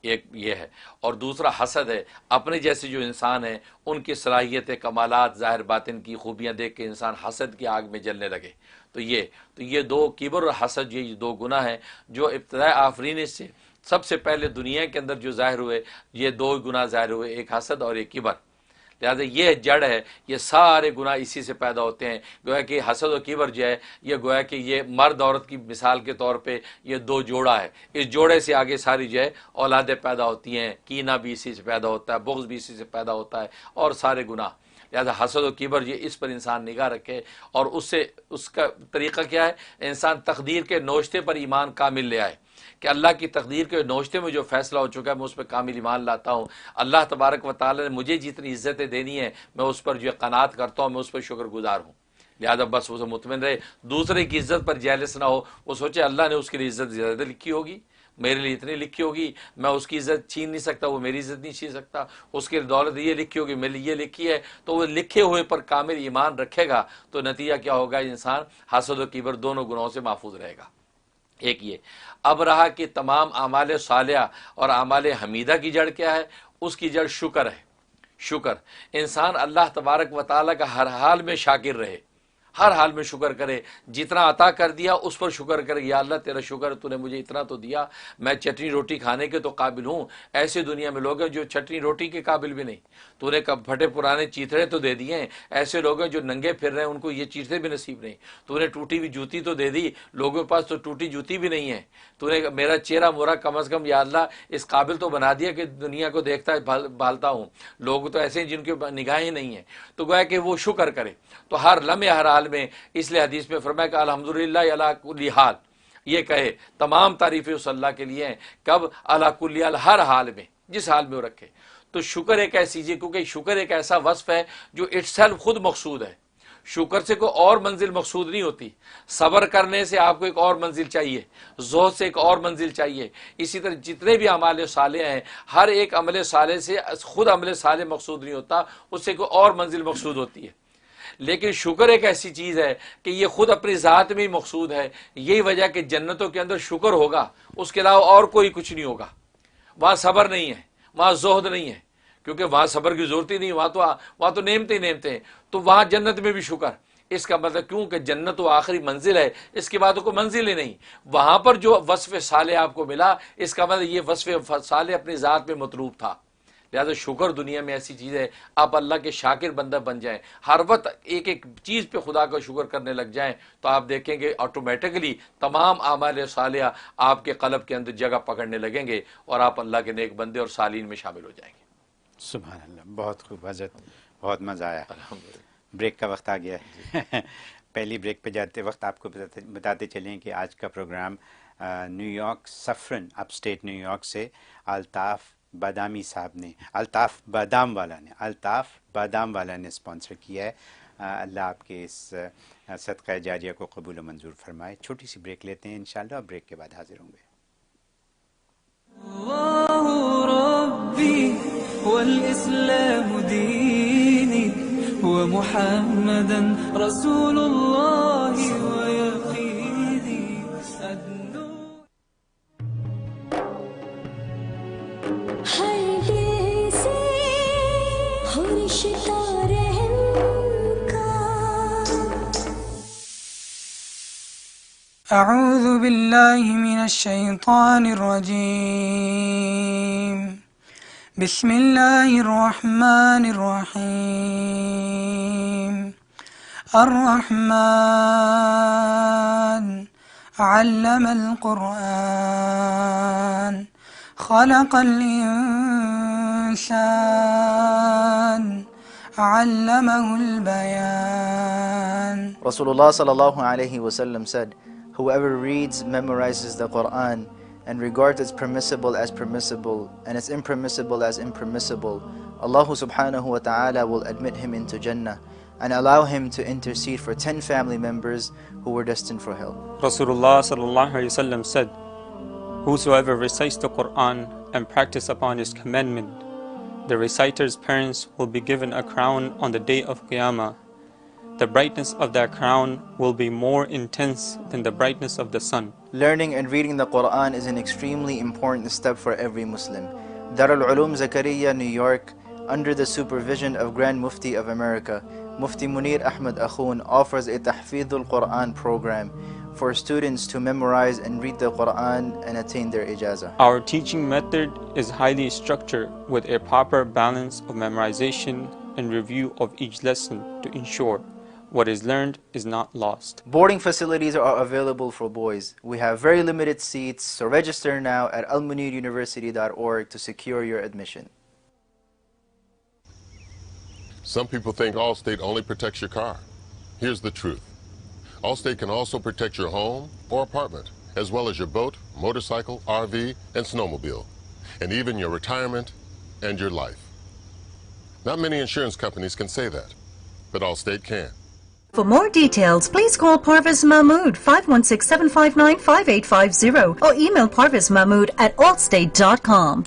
ایک یہ ہے۔ اور دوسرا حسد ہے، اپنے جیسے جو انسان ہیں ان کی صلاحیت کمالات، ظاہر باطن کی خوبیاں دیکھ کے انسان حسد کی آگ میں جلنے لگے۔ تو یہ دو، کبر اور حسد، یہ دو گناہ ہیں جو ابتداء آفرینش سے سب سے پہلے دنیا کے اندر جو ظاہر ہوئے، یہ دو گناہ ظاہر ہوئے، ایک حسد اور ایک کبر۔ لہٰذا یہ جڑ ہے، یہ سارے گناہ اسی سے پیدا ہوتے ہیں۔ گویا کہ حسد و کبر جو ہے، یہ گویا کہ یہ مرد عورت کی مثال کے طور پہ یہ دو جوڑا ہے، اس جوڑے سے آگے ساری جو ہے اولادیں پیدا ہوتی ہیں، کینہ بھی اسی سے پیدا ہوتا ہے، بغض بھی اسی سے پیدا ہوتا ہے، اور سارے گناہ۔ لہٰذا حسد و کبر یہ اس پر انسان نگاہ رکھے، اور اس کا طریقہ کیا ہے، انسان تقدیر کے نوشتے پر ایمان کامل لے آئے کہ اللہ کی تقدیر کے نوشتے میں جو فیصلہ ہو چکا ہے میں اس پہ کامل ایمان لاتا ہوں. اللہ تبارک و تعالی نے مجھے جتنی عزتیں دینی ہیں میں اس پر جو ہے قناعت کرتا ہوں, میں اس پر شکر گزار ہوں. لہٰذا بس اسے مطمئن رہے, دوسرے کی عزت پر جیلس نہ ہو. وہ سوچے اللہ نے اس کے لیے عزت زیادہ لکھی ہوگی, میرے لیے اتنی لکھی ہوگی, میں اس کی عزت چھین نہیں سکتا, وہ میری عزت نہیں چھین سکتا. اس کی دولت یہ لکھی ہوگی, میرے لیے یہ لکھی ہے. تو وہ لکھے ہوئے پر کامل ایمان رکھے گا تو نتیجہ کیا ہوگا, انسان حسد و کبر دونوں گناہوں سے محفوظ رہے گا. ایک یہ. اب رہا کہ تمام اعمال صالحہ اور اعمال حمیدہ کی جڑ کیا ہے, اس کی جڑ شکر ہے. شکر, انسان اللہ تبارک و تعالیٰ کا ہر حال میں شاکر رہے, ہر حال میں شکر کرے. جتنا عطا کر دیا اس پر شکر کرے, یا اللہ تیرا شکر, تو نے مجھے اتنا تو دیا, میں چٹنی روٹی کھانے کے تو قابل ہوں. ایسے دنیا میں لوگ ہیں جو چٹنی روٹی کے قابل بھی نہیں, تو نے کب پھٹے پرانے چیتڑے تو دے دیے ہیں. ایسے لوگ ہیں جو ننگے پھر رہے ہیں, ان کو یہ چیتڑے بھی نصیب نہیں. تو نے ٹوٹی ہوئی جوتی تو دے دی, لوگوں کے پاس تو ٹوٹی جوتی بھی نہیں ہے. تو نے میرا چہرہ مورا کم از کم یا اللہ اس قابل تو بنا دیا کہ دنیا کو دیکھتا ہے بھالتا ہوں. لوگ تو ایسے ہیں جن کے نگاہیں نہیں ہیں. تو گویا کہ وہ شکر کرے تو ہر لمحے ہر حال میں. اس لیے حدیث میں فرمایا کہ الحمدللہ علی کل حال, یہ کہے تمام تعریفیں اس اللہ کے لیے ہیں. کب؟ علی کل حال, ہر حال میں, جس حال میں وہ رکھے. تو شکر ایک ایسی چیز, کیونکہ شکر ایک ایسا وصف ہے جو اٹ سیلف خود مقصود ہے. شکر سے کوئی اور منزل مقصود نہیں ہوتی. صبر کرنے سے آپ کو ایک اور منزل چاہیے, زہد سے ایک اور منزل چاہیے. اسی طرح جتنے بھی اعمال صالح ہیں, ہر ایک عمل صالح سے خود عمل صالح مقصود نہیں ہوتا, اس سے کوئی اور منزل مقصود ہوتی ہے. لیکن شکر ایک ایسی چیز ہے کہ یہ خود اپنی ذات میں ہی مقصود ہے. یہی وجہ کہ جنتوں کے اندر شکر ہوگا, اس کے علاوہ اور کوئی کچھ نہیں ہوگا. وہاں صبر نہیں ہے, وہاں زہد نہیں ہے, کیونکہ وہاں صبر کی ضرورت ہی نہیں, وہاں تو نعمتیں نعمتیں ہیں. تو وہاں جنت میں بھی شکر. اس کا مطلب کیوں کہ جنت وہ آخری منزل ہے, اس کے بعد کوئی منزل ہی نہیں. وہاں پر جو وصف صالح آپ کو ملا, اس کا مطلب یہ وصف صالح اپنی ذات میں مطلوب تھا. لہٰذا شکر دنیا میں ایسی چیز ہے, آپ اللہ کے شاکر بندہ بن جائیں, ہر وقت ایک ایک چیز پہ خدا کا شکر کرنے لگ جائیں, تو آپ دیکھیں گے آٹومیٹکلی تمام اعمال صالحہ آپ کے قلب کے اندر جگہ پکڑنے لگیں گے, اور آپ اللہ کے نیک بندے اور صالحین میں شامل ہو جائیں گے. سبحان اللہ, بہت خوب حضرت, بہت مزہ آیا. بریک کا وقت آ گیا ہے. پہلی بریک پہ جاتے وقت آپ کو بتاتے چلیں کہ آج کا پروگرام نیو یارک سفرن اپ اسٹیٹ نیو یارک سے الطاف بادامی صاحب نے, الطاف بادام والا نے اسپانسر کیا ہے. اللہ آپ کے اس صدقہ جاریہ کو قبول و منظور فرمائے. چھوٹی سی بریک لیتے ہیں انشاءاللہ, اور بریک کے بعد حاضر ہوں گے. الله ربي والإسلام ديني ومحمدا رسول الله ويقيني أدنو. ہر دل سے ہو رشتہ رحم کا. اعوذ باللہ من الشیطان الرجیم. بسم اللہ الرحمن الرحیم. الرحمن علم القرآن خلق الانسان علمه البيان. Rasulullah sallallahu alayhi wa sallam said, whoever reads, memorizes the Quran, and regards its permissible as permissible and its impermissible as impermissible, Allah subhanahu wa ta'ala will admit him into Jannah and allow him to intercede for 10 family members who were destined for hell. Rasulullah sallallahu alayhi wa sallam said, whosoever recites the Quran and practice upon its commandment, the reciter's parents will be given a crown on the day of Qiyamah. The brightness of that crown will be more intense than the brightness of the sun. Learning and reading the Quran is an extremely important step for every Muslim. Darul Uloom Zakaria, New York, under the supervision of Grand Mufti of America, Mufti Munir Ahmed Akhoon, offers a Tahfidhul Quran program for students to memorize and read the Quran and attain their ijazah. Our teaching method is highly structured with a proper balance of memorization and review of each lesson to ensure what is learned is not lost. Boarding facilities are available for boys. We have very limited seats, so register now at almuniruniversity.org to secure your admission. Some people think Allstate only protects your car. Here's the truth. Allstate can also protect your home or apartment as well as your boat, motorcycle, RV, and snowmobile, and even your retirement and your life. Not many insurance companies can say that, but Allstate can. For more details, please call Parvez Mahmood 516-759-5850 or email parvezmahmood@allstate.com.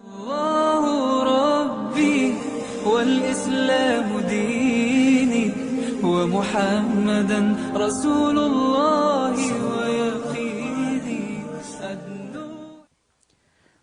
الله ربي والإسلام ديني ومحمدا رسول الله ويقيني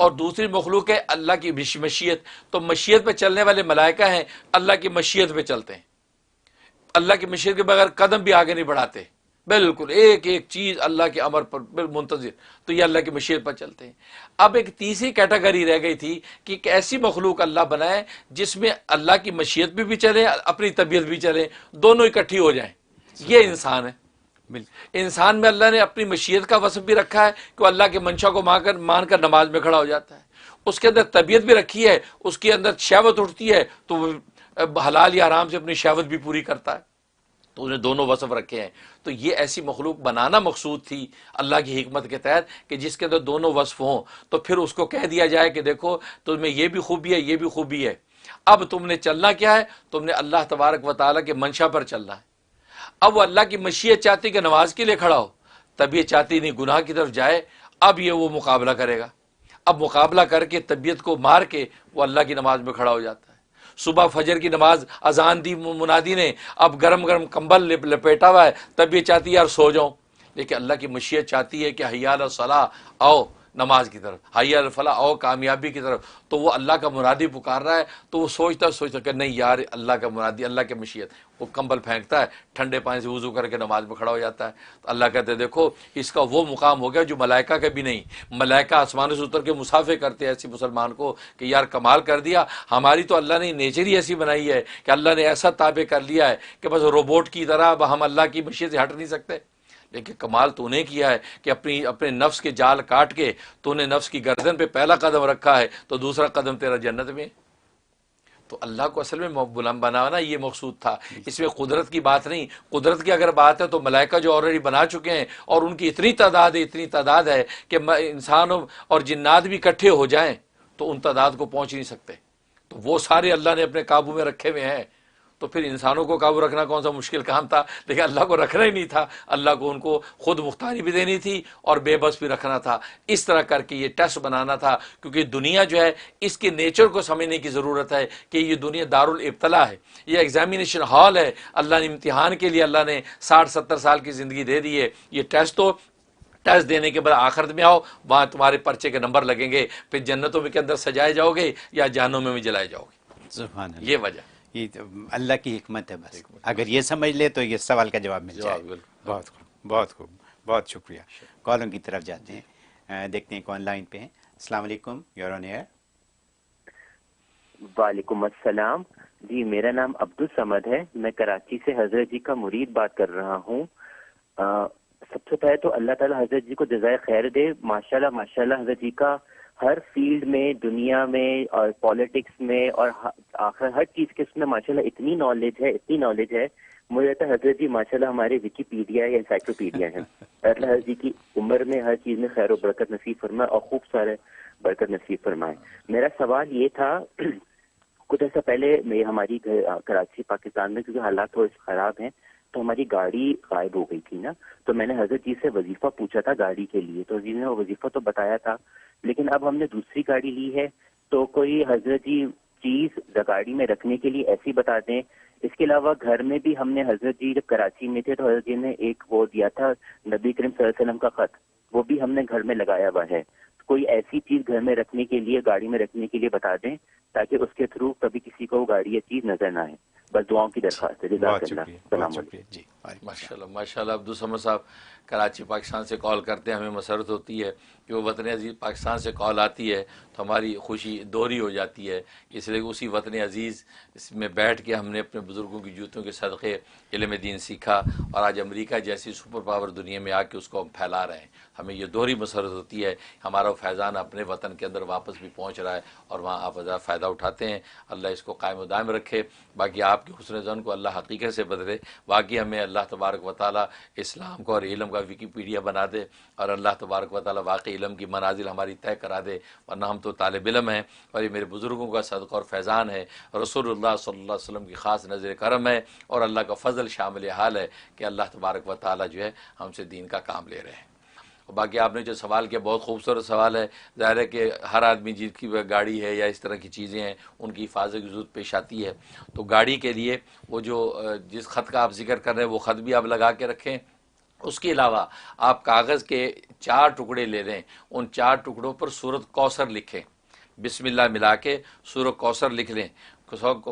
اور دوسری مخلوق ہے اللہ کی مشیت. تو مشیت پہ چلنے والے ملائکہ ہیں، اللہ کی مشیت پہ چلتے ہیں، اللہ کی مشیت کے بغیر قدم بھی آگے نہیں بڑھاتے، بالکل ایک ایک چیز اللہ کے امر پر منتظر. تو یہ اللہ کی مشیت پر چلتے ہیں. اب ایک تیسری کیٹیگری رہ گئی تھی کہ ایک ایسی مخلوق اللہ بنائے جس میں اللہ کی مشیت بھی چلے، اپنی طبیعت بھی چلے، دونوں اکٹھی ہو جائیں. یہ انسان ہے. انسان میں اللہ نے اپنی مشیت کا وصف بھی رکھا ہے کہ وہ اللہ کے منشا کو مان کر نماز میں کھڑا ہو جاتا ہے. اس کے اندر طبیعت بھی رکھی ہے، اس کے اندر شہوت اٹھتی ہے تو وہ حلال یا حرام سے اپنی شہوت بھی پوری کرتا ہے. تو انہیں دونوں وصف رکھے ہیں. تو یہ ایسی مخلوق بنانا مقصود تھی اللہ کی حکمت کے تحت کہ جس کے اندر دونوں وصف ہوں. تو پھر اس کو کہہ دیا جائے کہ دیکھو تمہیں یہ بھی خوبی ہے، یہ بھی خوبی ہے. اب تم نے چلنا کیا ہے؟ تم نے اللہ تبارک و تعالیٰ کے منشا پر چلنا ہے. اب وہ اللہ کی مشیت چاہتی کہ نماز کے لیے کھڑا ہو، طبیعت چاہتی نہیں گناہ کی طرف جائے. اب یہ وہ مقابلہ کرے گا. اب مقابلہ کر کے طبیعت کو مار کے وہ اللہ کی نماز میں کھڑا ہو جاتا ہے. صبح فجر کی نماز اذان دی منادی نے، اب گرم گرم کمبل لپیٹا ہوا ہے، طبیعت چاہتی ہے یار سو جاؤں، لیکن اللہ کی مشیت چاہتی ہے کہ حی علی الصلاۃ، آؤ نماز کی طرف، حی علی الفلاح، آؤ کامیابی کی طرف. تو وہ اللہ کا منادی پکار رہا ہے تو وہ سوچتا کہ نہیں یار اللہ کا منادی، اللہ کی مشیت. وہ کمبل پھینکتا ہے، ٹھنڈے پانی سے وضو کر کے نماز میں کھڑا ہو جاتا ہے. تو اللہ کہتے ہیں دیکھو اس کا وہ مقام ہو گیا جو ملائکہ کا بھی نہیں. ملائکہ آسمان سے اتر کے مسافے کرتے ہیں ایسی مسلمان کو کہ یار کمال کر دیا. ہماری تو اللہ نے نیچر ہی ایسی بنائی ہے کہ اللہ نے ایسا تابع کر لیا ہے کہ بس روبوٹ کی طرح اب ہم اللہ کی مشیت سے ہٹ نہیں سکتے. لیکن کمال تو نے کیا ہے کہ اپنے نفس کے جال کاٹ کے تو نے نفس کی گردن پہ پہلا قدم رکھا ہے تو دوسرا قدم تیرا جنت میں. تو اللہ کو اصل میں بلند بنانا یہ مقصود تھا. اس میں قدرت کی بات نہیں. قدرت کی اگر بات ہے تو ملائکہ جو آلریڈی بنا چکے ہیں اور ان کی اتنی تعداد ہے کہ انسانوں اور جنات بھی اکٹھے ہو جائیں تو ان تعداد کو پہنچ نہیں سکتے. تو وہ سارے اللہ نے اپنے قابو میں رکھے ہوئے ہیں. تو پھر انسانوں کو قابو رکھنا کون سا مشکل کام تھا، لیکن اللہ کو رکھنا ہی نہیں تھا. اللہ کو ان کو خود مختاری بھی دینی تھی اور بے بس بھی رکھنا تھا. اس طرح کر کے یہ ٹیسٹ بنانا تھا، کیونکہ دنیا جو ہے اس کے نیچر کو سمجھنے کی ضرورت ہے کہ یہ دنیا دارالابتلاء ہے، یہ ایگزامینیشن ہال ہے. اللہ نے امتحان کے لیے اللہ نے 60-70 سال کی زندگی دے دی ہے. یہ ٹیسٹ دینے کے بعد آخرت میں آؤ، وہاں تمہارے پرچے کے نمبر لگیں گے، پھر جنتوں میں کے اندر سجائے جاؤ گے یا جہنم میں جلائے جاؤ گے. سبحان اللہ. یہ وجہ یہ اللہ کی حکمت ہے. بس اگر یہ سمجھ لے تو یہ سوال کا جواب مل جائے. بہت خوب، بہت خوب، بہت شکریہ. کالوں کی طرف جاتے ہیں، دیکھتے ہیں کون لائن پہ ہیں. السلام علیکم، یور آن ایئر. وعلیکم السلام. جی میرا نام عبدالصمد ہے، میں کراچی سے حضرت جی کا مرید بات کر رہا ہوں. سب سے پہلے تو اللہ تعالیٰ حضرت جی کو جزائے خیر دے. ماشاءاللہ ماشاءاللہ حضرت جی کا ہر فیلڈ میں، دنیا میں اور پالیٹکس میں اور آخر ہر چیز کے اس میں ماشاءاللہ اتنی نالج ہے. مجھے لگتا ہے حضرت جی ماشاءاللہ ہمارے ویکیپیڈیا یا انسائکلوپیڈیا ہیں. اللہ حضرت جی کی عمر میں ہر چیز میں خیر و برکت نصیب فرمائے اور خوب سارے برکت نصیب فرمائے. میرا سوال یہ تھا، کچھ عرصہ پہلے ہماری کراچی پاکستان میں کیونکہ حالات تھوڑے خراب ہیں تو ہماری گاڑی غائب ہو گئی تھی نا. تو میں نے حضرت جی سے وظیفہ پوچھا تھا گاڑی کے لیے، تو حضرت نے وہ وظیفہ تو بتایا تھا، لیکن اب ہم نے دوسری گاڑی لی ہے تو کوئی حضرت جی چیز گاڑی میں رکھنے کے لیے ایسی بتا دیں. اس کے علاوہ گھر میں بھی ہم نے حضرت جی جب کراچی میں تھے تو حضرت جی نے ایک وہ دیا تھا نبی کریم صلی اللہ علیہ وسلم کا خط، وہ بھی ہم نے گھر میں لگایا ہوا ہے. کوئی ایسی چیز گھر میں رکھنے کے لیے، گاڑی میں رکھنے کے لیے بتا دیں تاکہ اس کے تھرو کبھی کسی کو گاڑی یا چیز نظر نہ آئے. بس دعاؤں کی درخواست ہے. جزاک اللہ. السلام علیکم. ماشاءاللہ ماشاءاللہ. عبدالصمد صاحب کراچی پاکستان سے کال کرتے ہیں، ہمیں مسرت ہوتی ہے کہ وہ وطن عزیز پاکستان سے کال آتی ہے تو ہماری خوشی دوہری ہو جاتی ہے. اس لیے اسی وطن عزیز میں بیٹھ کے ہم نے اپنے بزرگوں کی جوتوں کے صدقے علم دین سیکھا اور آج امریکہ جیسی سپر پاور دنیا میں آ کے اس کو ہم پھیلا رہے ہیں. ہمیں یہ دوہری مسرت ہوتی ہے، ہمارا فیضان اپنے وطن کے اندر واپس بھی پہنچ رہا ہے اور وہاں آپ ذرا فائدہ اٹھاتے ہیں. اللہ اس کو قائم و دائم رکھے. باقی آپ کے حسن ظن کو اللہ حقیقت سے بدلے. باقی ہمیں اللہ تبارک و تعالیٰ اسلام کو اور علم کا ویکیپیڈیا بنا دے اور اللہ تبارک و تعالیٰ واقعی علم کی منازل ہماری طے کرا دے، ورنہ ہم تو طالب علم ہیں اور یہ میرے بزرگوں کا صدقہ اور فیضان ہے. رسول اللہ صلی اللہ علیہ وسلم کی خاص نظر کرم ہے اور اللہ کا فضل شامل حال ہے کہ اللہ تبارک و تعالیٰ جو ہے ہم سے دین کا کام لے رہے ہیں. باقی آپ نے جو سوال کیا بہت خوبصورت سوال ہے. ظاہر ہے کہ ہر آدمی جس کی گاڑی ہے یا اس طرح کی چیزیں ہیں ان کی حفاظت کی ضرورت پیش آتی ہے. تو گاڑی کے لیے وہ جو جس خط کا آپ ذکر کر رہے ہیں وہ خط بھی آپ لگا کے رکھیں اس کے علاوہ آپ کاغذ کے 4 ٹکڑے لے لیں، ان 4 ٹکڑوں پر سورۃ کوثر لکھیں، بسم اللہ ملا کے سورۃ کوثر لکھ لیں،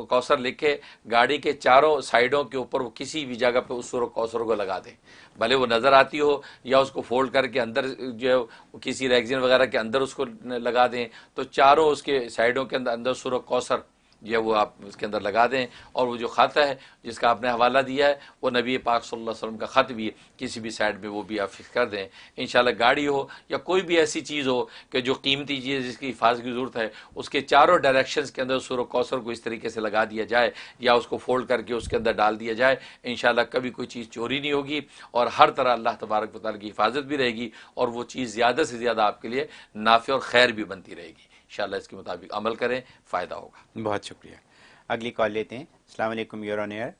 کوثر لکھے گاڑی کے چاروں سائیڈوں کے اوپر وہ کسی بھی جگہ پہ اس سورۃ کوثر کو لگا دیں، بھلے وہ نظر آتی ہو یا اس کو فولڈ کر کے اندر جو ہے کسی ریگزین وغیرہ کے اندر اس کو لگا دیں، تو چاروں اس کے سائیڈوں کے اندر سورۃ کوثر جو ہے وہ آپ اس کے اندر لگا دیں، اور وہ جو خط ہے جس کا آپ نے حوالہ دیا ہے وہ نبی پاک صلی اللہ علیہ وسلم کا خط بھی کسی بھی سائڈ میں وہ بھی آپ فکس کر دیں۔ انشاءاللہ گاڑی ہو یا کوئی بھی ایسی چیز ہو کہ جو قیمتی چیز جس کی حفاظت کی ضرورت ہے، اس کے چاروں ڈائریکشنز کے اندر سورۃ کوثر کو اس طریقے سے لگا دیا جائے یا اس کو فولڈ کر کے اس کے اندر ڈال دیا جائے، انشاءاللہ کبھی کوئی چیز چوری نہیں ہوگی، اور ہر طرح اللہ تبارک و تعالیٰ کی حفاظت بھی رہے گی، اور وہ چیز زیادہ سے زیادہ آپ کے لیے نافع اور خیر بھی بنتی رہے گی۔ انشاءاللہ اس کے مطابق عمل کریں، فائدہ ہوگا۔ بہت شکریہ۔ اگلی کال لیتے ہیں۔ السلام علیکم، یور آن ایئر۔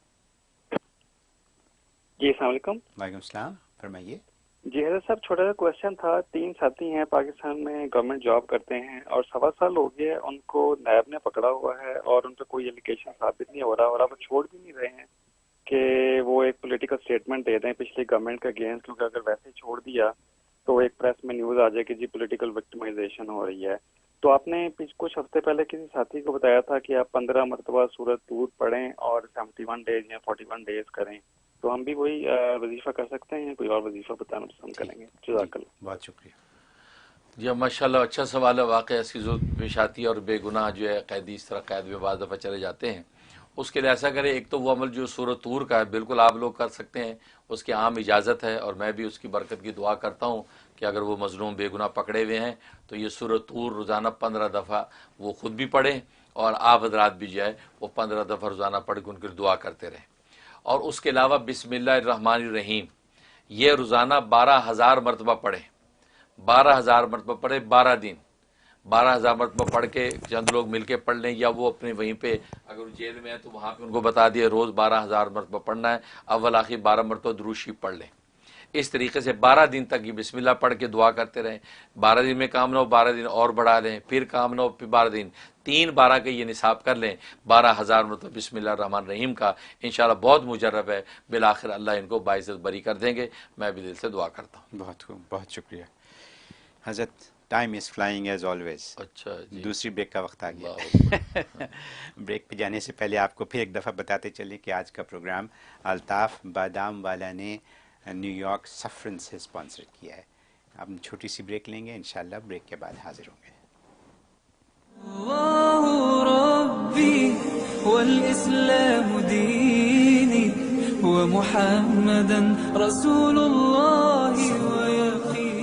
جی السلام علیکم۔ وعلیکم السلام، فرمائیے۔ جی حضرت صاحب، چھوٹا سا کوشچن تھا۔ 3 ساتھی ہیں پاکستان میں، گورنمنٹ جاب کرتے ہیں، اور 1.25 سال ہو گئے ان کو نیب نے پکڑا ہوا ہے اور ان پہ کوئی ایلیگیشن ثابت نہیں ہو رہا، اور اب چھوڑ بھی نہیں رہے ہیں کہ وہ ایک پولیٹیکل اسٹیٹمنٹ دے دیں پچھلی گورنمنٹ کے اگینسٹ، کیونکہ اگر ویسے چھوڑ دیا تو ایک پریس میں نیوز آ جائے کہ جی پولیٹیکل وکٹمائزیشن ہو رہی ہے۔ تو آپ نے کچھ ہفتے پہلے کسی ساتھی کو بتایا تھا کہ آپ 15 مرتبہ سورۃ طور پڑھیں اور 71 ڈیز یا 41 ڈیز کریں، تو ہم بھی وہی وظیفہ کر سکتے ہیں، کوئی اور وظیفہ بتانا پسند کریں گے؟ جزاک اللہ۔ بہت شکریہ۔ جی ماشاءاللہ اچھا سوال ہے، واقعی ایسی ضرورت پیش آتی ہے، اور بے گناہ جو ہے قیدی اس طرح قید میں بعض دفعہ چلے جاتے ہیں۔ اس کے لیے ایسا کریں، ایک تو وہ عمل جو سورۃ طور کا ہے بالکل آپ لوگ کر سکتے ہیں، اس کی عام اجازت ہے، اور میں بھی اس کی برکت کی دعا کرتا ہوں کہ اگر وہ مظلوم بے گناہ پکڑے ہوئے ہیں تو یہ سورۃ طور روزانہ 15 دفعہ وہ خود بھی پڑھیں، اور آپ حضرات بھی جو ہے وہ 15 دفعہ روزانہ پڑھ کے ان کی دعا کرتے رہیں۔ اور اس کے علاوہ بسم اللہ الرحمن الرحیم یہ روزانہ 12,000 مرتبہ پڑھیں، 12,000 مرتبہ پڑھیں، 12 دن 12,000 مرتبہ پڑھ کے چند لوگ مل کے پڑھ لیں، یا وہ اپنے وہیں پہ اگر جیل میں ہے تو وہاں پہ ان کو بتا دیے روز 12,000 مرتبہ پڑھنا ہے، اول آخر 12 مرتبہ درود شریف پڑھ لیں۔ اس طریقے سے 12 دن تک یہ بسم اللہ پڑھ کے دعا کرتے رہیں۔ 12 دن میں کام نہ ہو 12 دن اور بڑھا لیں، پھر کام نہ ہو پھر 12 دن، 3/12 کے یہ نصاب کر لیں، 12,000 مرتبہ بسم اللہ الرحمن الرحیم کا۔ انشاءاللہ بہت مجرب ہے، بالآخر اللہ ان کو باعزت بری کر دیں گے، میں بھی دل سے دعا کرتا ہوں۔ بہت خوب، بہت شکریہ حضرت۔ Time is flying as always. اچھا جی، دوسری بریک کا وقت آ گیا۔ بریک پہ جانے سے پہلے آپ کو پھر ایک دفعہ بتاتے چلیں کہ آج کا پروگرام الطاف بادام والا نے نیو یارک سفرن سے اسپانسر کیا ہے۔ اب چھوٹی سی بریک لیں گے، انشاءاللہ بریک کے بعد حاضر ہوں گے۔ الله ربي والإسلام ديني ومحمدا رسول الله ويقيني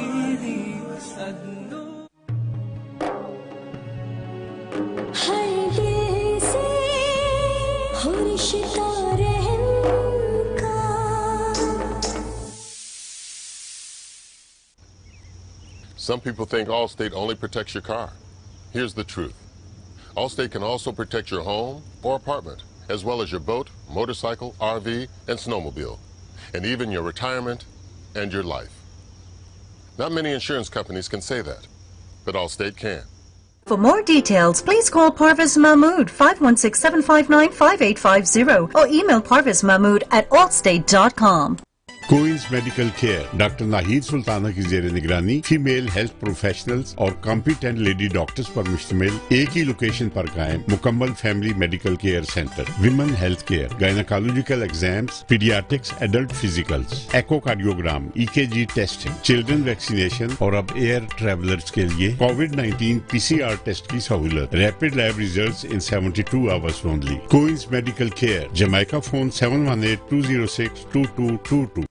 ہر دل سے ہو رشتہ رحم کا۔ Some people think Allstate only protects your car. Here's the truth. Allstate can also protect your home or apartment, as well as your boat, motorcycle, RV, and snowmobile, and even your retirement and your life. Not many insurance companies can say that, but Allstate can. For more details, please call Parvez Mahmood 516-759-5850 or email parvezmahmood@allstate.com. Queens medical care doctor Nahid Sultana کی زیر نگرانی female health professionals اور competent lady doctors پر مشتمل ایک ہی location پر قائم مکمل family medical care centre, women health care, gynaecological exams, paediatrics, adult physicals, echocardiogram, EKG testing, children vaccination, اور اب ایئر ٹریولرز کے لیے کووڈ-19 PCR ٹیسٹ کی سہولت، rapid lab results in 72 hours only۔ Queens medical care, Jamaica, phone 718-206-2222۔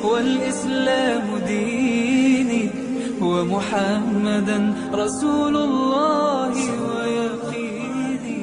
والإسلام ديني ومحمدا رسول الله ويقيني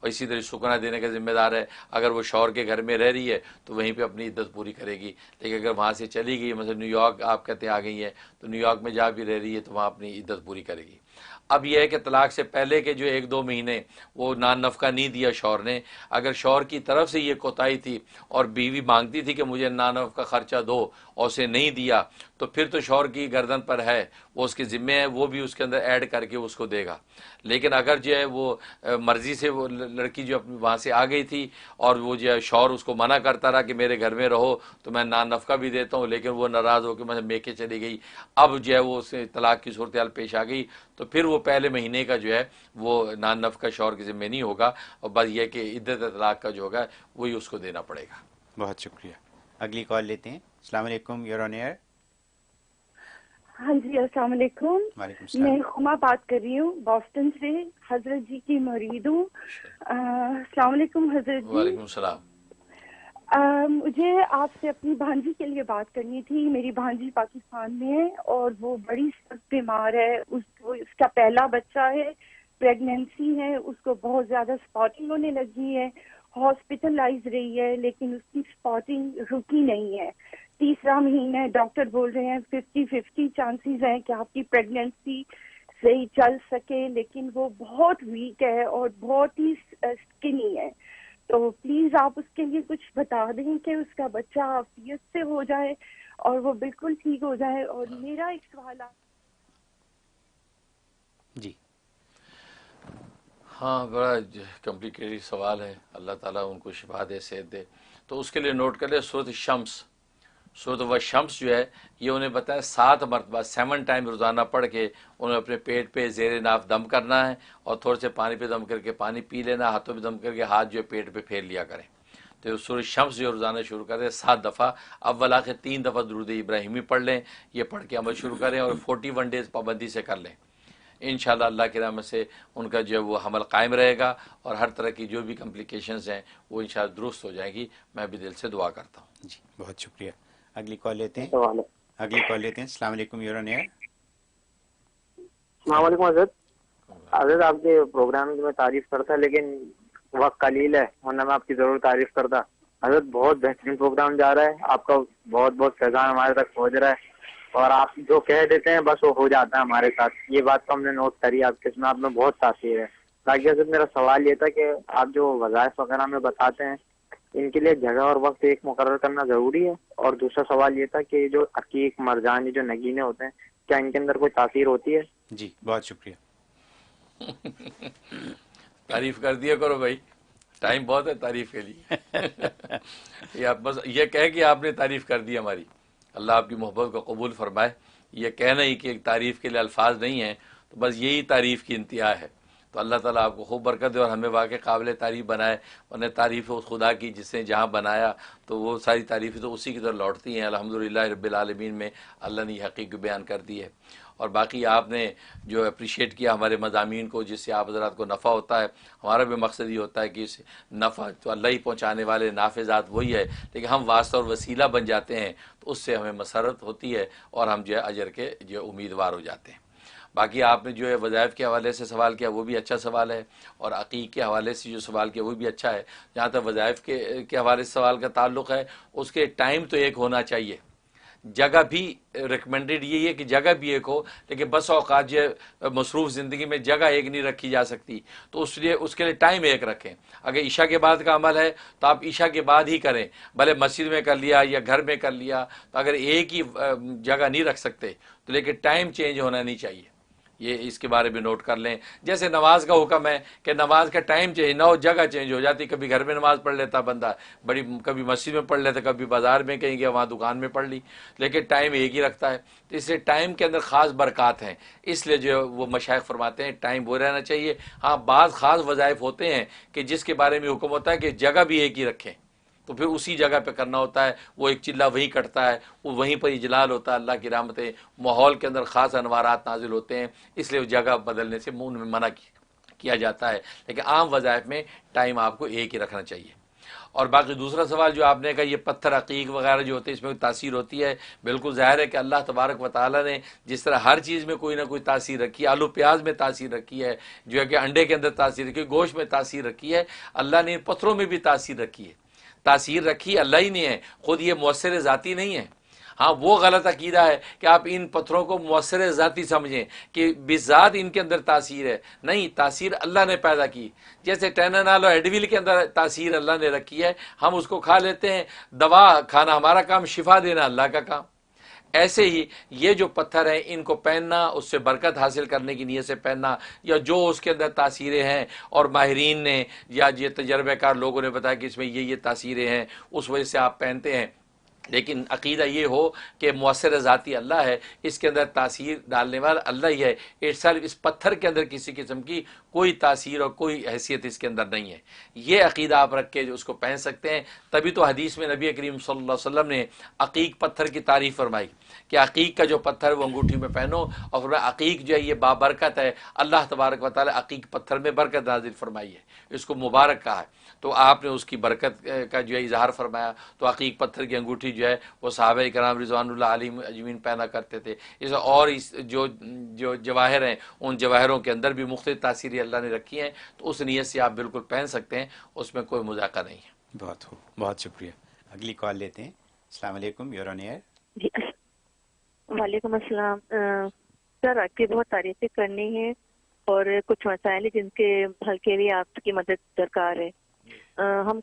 اور اسی طرح سکنا دینے کا ذمہ دار ہے. اگر وہ شوہر کے گھر میں رہ رہی ہے تو وہیں پہ اپنی عدت پوری کرے گی. لیکن اگر وہاں سے چلی گئی، مثلا نیو یارک آپ کہتے ہیں آ گئی ہے، تو نیو یارک میں جا بھی رہ رہی ہے تو وہاں اپنی عدت پوری کرے گی. اب یہ ہے کہ طلاق سے پہلے کے جو 1-2 مہینے وہ نان نفقہ نہیں دیا شوہر نے، اگر شوہر کی طرف سے یہ کوتاہی تھی اور بیوی مانگتی تھی کہ مجھے نان نفقہ خرچہ دو اور اسے نہیں دیا، تو پھر تو شوہر کی گردن پر ہے، وہ اس کے ذمے ہے، وہ بھی اس کے اندر ایڈ کر کے اس کو دے گا. لیکن اگر جو ہے وہ مرضی سے وہ لڑکی جو اپنی وہاں سے آ گئی تھی اور وہ جو ہے شوہر اس کو منع کرتا رہا کہ میرے گھر میں رہو تو میں نان نفقہ بھی دیتا ہوں، لیکن وہ ناراض ہو کے میں میکے چلی گئی، اب جو ہے وہ اسے طلاق کی صورتحال پیش آ گئی، تو پھر وہ پہلے مہینے کا جو ہے وہ نان نفقہ شوہر کے ذمہ نہیں ہوگا، اور بس یہ کہ عدت طلاق کا جو ہوگا وہی اس کو دینا پڑے گا. بہت شکریہ. اگلی کال لیتے ہیں. السلام علیکم، یور آن ایئر. ہاں جی السلام علیکم. وعلیکم السلام. میں خما بات کر رہی ہوں بoston سے، حضرت جی کی مرید ہوں. السلام علیکم حضرت جی. وعلیکم السلام. مجھے آپ سے اپنی بھانجی کے لیے بات کرنی تھی. میری بھانجی پاکستان میں ہے اور وہ بڑی سخت بیمار ہے. اس کا پہلا بچہ ہے، پریگنینسی ہے، اس کو بہت زیادہ اسپاٹنگ ہونے لگی ہے، ہاسپٹلائز رہی ہے، لیکن اس کی اسپاٹنگ رکی نہیں ہے. 3 مہینہ ہے، ڈاکٹر بول رہے ہیں 50-50 چانسز ہیں کہ آپ کی پریگنینسی صحیح چل سکے، لیکن وہ بہت ویک ہے اور بہت ہی اسکنی ہے. تو پلیز آپ اس کے لیے کچھ بتا دیں کہ اس کا بچہ عافیت سے ہو جائے اور وہ بالکل ٹھیک ہو جائے. اور میرا ایک سوال جی. ہاں بڑا کمپلیکیٹڈ سوال ہے، اللہ تعالیٰ ان کو شفا دے، صحت دے. تو اس کے لیے نوٹ کر لیں سورۃ الشمس. سورۃ الشمس جو ہے یہ انہیں بتایا 7 مرتبہ 7 ٹائم روزانہ پڑھ کے انہیں اپنے پیٹ پہ زیر ناف دم کرنا ہے، اور تھوڑے سے پانی پہ دم کر کے پانی پی لینا، ہاتھوں پہ دم کر کے ہاتھ جو ہے پیٹ پہ پھیر لیا کریں. تو سورۃ الشمس جو روزانہ شروع کریں 7 دفعہ، اول آخر 3 دفعہ درود ابراہیمی پڑھ لیں، یہ پڑھ کے عمل شروع کریں اور 41 ڈیز پابندی سے کر لیں. انشاءاللہ اللہ کی رحمت سے ان کا جو ہے وہ حمل قائم رہے گا اور ہر طرح کی جو بھی کمپلیکیشنز ہیں وہ انشاءاللہ درست ہو جائیں گی. میں بھی دل سے دعا کرتا ہوں. جی بہت شکریہ. اگلی کال لیتے ہیں. السلام علیکم، یور آن ایئر. السلام علیکم حضرت. حضرت آپ کے پروگرام کی میں تعریف کرتا لیکن وقت قلیل ہے، ورنہ میں آپ کی ضرور تعریف کرتا. حضرت بہت بہترین پروگرام جا رہا ہے، آپ کا بہت بہت فیضان ہمارے تک پہنچ رہا ہے، اور آپ جو کہہ دیتے ہیں بس وہ ہو جاتا ہے ہمارے ساتھ. یہ بات تو ہم نے نوٹ کری، آپ کے اس میں آپ میں بہت تاثیر ہے. باقی حضرت میرا سوال یہ تھا کہ آپ جو وظائف وغیرہ میں بتاتے ہیں ان کے لیے جگہ اور وقت ایک مقرر کرنا ضروری ہے. اور دوسرا سوال یہ تھا کہ جو عقیق مرجان یہ جو نگینے ہوتے ہیں کیا ان کے اندر کوئی تاثیر ہوتی ہے؟ جی بہت شکریہ. تعریف کر دیا کرو بھائی، ٹائم بہت ہے تعریف کے لیے. بس یہ کہہ کہ آپ نے تعریف کر دی ہماری. اللہ آپ کی محبت کو قبول فرمائے. یہ کہنا ہی کہ ایک تعریف کے لیے الفاظ نہیں ہیں، تو بس یہی تعریف کی انتہا ہے. تو اللہ تعالیٰ آپ کو خوب برکت دے اور ہمیں واقع قابل تعریف بنائے. ورنہ تعریف اس خدا کی جس نے جہاں بنایا تو وہ ساری تعریفیں تو اسی کی طرف لوٹتی ہیں. الحمدللہ رب العالمین میں اللہ نے یہ حقیقت بیان کر دی ہے. اور باقی آپ نے جو اپریشیٹ کیا ہمارے مضامین کو، جس سے آپ حضرات کو نفع ہوتا ہے. ہمارا بھی مقصد یہ ہوتا ہے کہ اس نفع تو اللہ ہی پہنچانے والے نافع ذات وہی ہے، لیکن ہم واسطہ اور وسیلہ بن جاتے ہیں تو اس سے ہمیں مسرت ہوتی ہے اور ہم جو ہے اجر کے جو امیدوار ہو جاتے ہیں. باقی آپ نے جو ہے وظائف کے حوالے سے سوال کیا وہ بھی اچھا سوال ہے، اور عقیق کے حوالے سے جو سوال کیا وہ بھی اچھا ہے. جہاں تک وظائف کے حوالے سے سوال کا تعلق ہے، اس کے ٹائم تو ایک ہونا چاہیے. جگہ بھی ریکمینڈیڈ یہی ہے کہ جگہ بھی ایک ہو، لیکن بس اوقات جو مصروف زندگی میں جگہ ایک نہیں رکھی جا سکتی، تو اس کے لیے ٹائم ایک رکھیں. اگر عشاء کے بعد کا عمل ہے تو آپ عشاء کے بعد ہی کریں، بھلے مسجد میں کر لیا یا گھر میں کر لیا. تو اگر ایک ہی جگہ نہیں رکھ سکتے تو لیکن ٹائم چینج ہونا نہیں چاہیے. یہ اس کے بارے میں نوٹ کر لیں. جیسے نماز کا حکم ہے کہ نماز کا ٹائم چینج نہ ہو، جگہ چینج ہو جاتی. کبھی گھر میں نماز پڑھ لیتا بندہ، کبھی مسجد میں پڑھ لیتا، کبھی بازار میں کہیں گیا وہاں دکان میں پڑھ لی، لیکن ٹائم ایک ہی رکھتا ہے. تو اس لیے ٹائم کے اندر خاص برکات ہیں. اس لیے جو وہ مشائخ فرماتے ہیں ٹائم وہ رہنا چاہیے. ہاں بعض خاص وظائف ہوتے ہیں کہ جس کے بارے میں حکم ہوتا ہے کہ جگہ بھی ایک ہی رکھیں، تو پھر اسی جگہ پہ کرنا ہوتا ہے. وہ ایک چلہ وہیں کٹتا ہے، وہ وہیں پر اجلال ہوتا ہے. اللہ کی رحمتیں ماحول کے اندر خاص انوارات نازل ہوتے ہیں، اس لیے جگہ بدلنے سے منع کیا جاتا ہے. لیکن عام وظائف میں ٹائم آپ کو ایک ہی رکھنا چاہیے. اور باقی دوسرا سوال جو آپ نے کہا یہ پتھر عقیق وغیرہ جو ہوتے ہیں اس میں تاثیر ہوتی ہے، بالکل ظاہر ہے کہ اللہ تبارک و تعالیٰ نے جس طرح ہر چیز میں کوئی نہ کوئی تاثیر رکھی ہے، آلو پیاز میں تاثیر رکھی ہے، جو ہے کہ انڈے کے اندر تاثیر رکھی ہے، گوشت میں تاثیر رکھی ہے، اللہ نے ان پتھروں میں بھی تاثیر رکھی ہے. تاثیر رکھی اللہ ہی نے ہے، خود یہ مؤثر ذاتی نہیں ہے. ہاں وہ غلط عقیدہ ہے کہ آپ ان پتھروں کو مؤثر ذاتی سمجھیں کہ بذات ان کے اندر تاثیر ہے. نہیں، تاثیر اللہ نے پیدا کی. جیسے ٹینانال اور ایڈویل کے اندر تاثیر اللہ نے رکھی ہے، ہم اس کو کھا لیتے ہیں. دوا کھانا ہمارا کام، شفا دینا اللہ کا کام. ایسے ہی یہ جو پتھر ہیں ان کو پہننا، اس سے برکت حاصل کرنے کی نیت سے پہننا، یا جو اس کے اندر تاثیریں ہیں اور ماہرین نے یا یہ تجربہ کار لوگوں نے بتایا کہ اس میں یہ تاثیریں ہیں، اس وجہ سے آپ پہنتے ہیں. لیکن عقیدہ یہ ہو کہ مؤثر ذاتی اللہ ہے، اس کے اندر تاثیر ڈالنے والا اللہ ہی ہے. اس پتھر کے اندر کسی قسم کی کوئی تاثیر اور کوئی حیثیت اس کے اندر نہیں ہے. یہ عقیدہ آپ رکھ کے جو اس کو پہن سکتے ہیں. تبھی تو حدیث میں نبی کریم صلی اللہ علیہ وسلم نے عقیق پتھر کی تعریف فرمائی کہ عقیق کا جو پتھر وہ انگوٹھی میں پہنو، اور فرمایا عقیق جو ہے یہ بابرکت ہے. اللہ تبارک و تعالی عقیق پتھر میں برکت نازل فرمائی ہے، اس کو مبارک کہا ہے. تو آپ نے اس کی برکت کا جو ہے اظہار فرمایا. تو عقیق پتھر کی انگوٹھی جو ہے وہ صحابہ کرام رضوان اللہ علیہم اجمعین پہنا کرتے تھے. اس اور جو جواہر ہیں ان جواہروں کے اندر بھی مختلف تاثیریں اللہ نے رکھی ہیں. تو اس نیت سے آپ بالکل پہن سکتے ہیں، اس میں کوئی مذاکرہ نہیں ہے. بہت خوب، بہت شکریہ. اگلی کال لیتے ہیں. السلام علیکم، یور آن ایئر. جی وعلیکم السلام. سر آپ کی بہت تعریفیں کرنی ہے اور کچھ مسائل ہیں جن کے حل کے لیے آپ کی مدد درکار ہے. ہم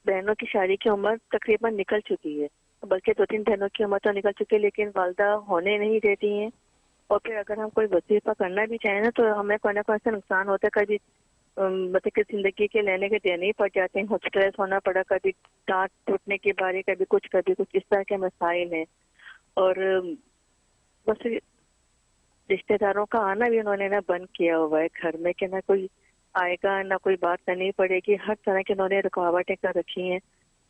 بہنوں کی شادی کی عمر تقریباً نکل چکی ہے، بلکہ 2-3 بہنوں کی عمر تو نکل چکی ہے، لیکن والدہ ہونے نہیں دیتی ہیں. اور پھر اگر ہم کوئی وظیفہ کرنا بھی چاہیں نا تو ہمیں کوئی نہ کوئی ایسا نقصان ہوتا ہے. کبھی مطلب کہ زندگی کے لینے کے دینے ہی پڑ جاتے ہیں، ہاسپٹلائز ہونا پڑا، کبھی دانت ٹوٹنے کی باری، کبھی کچھ اس طرح کے مسائل ہیں. اور بس رشتہ داروں کا آنا بھی انہوں نے نا بند کیا ہوا ہے گھر میں، کہ نہ کوئی آئے گا نہ کوئی بات کرنی پڑے گی. ہر طرح کی انہوں نے رکاوٹیں کر رکھی ہیں.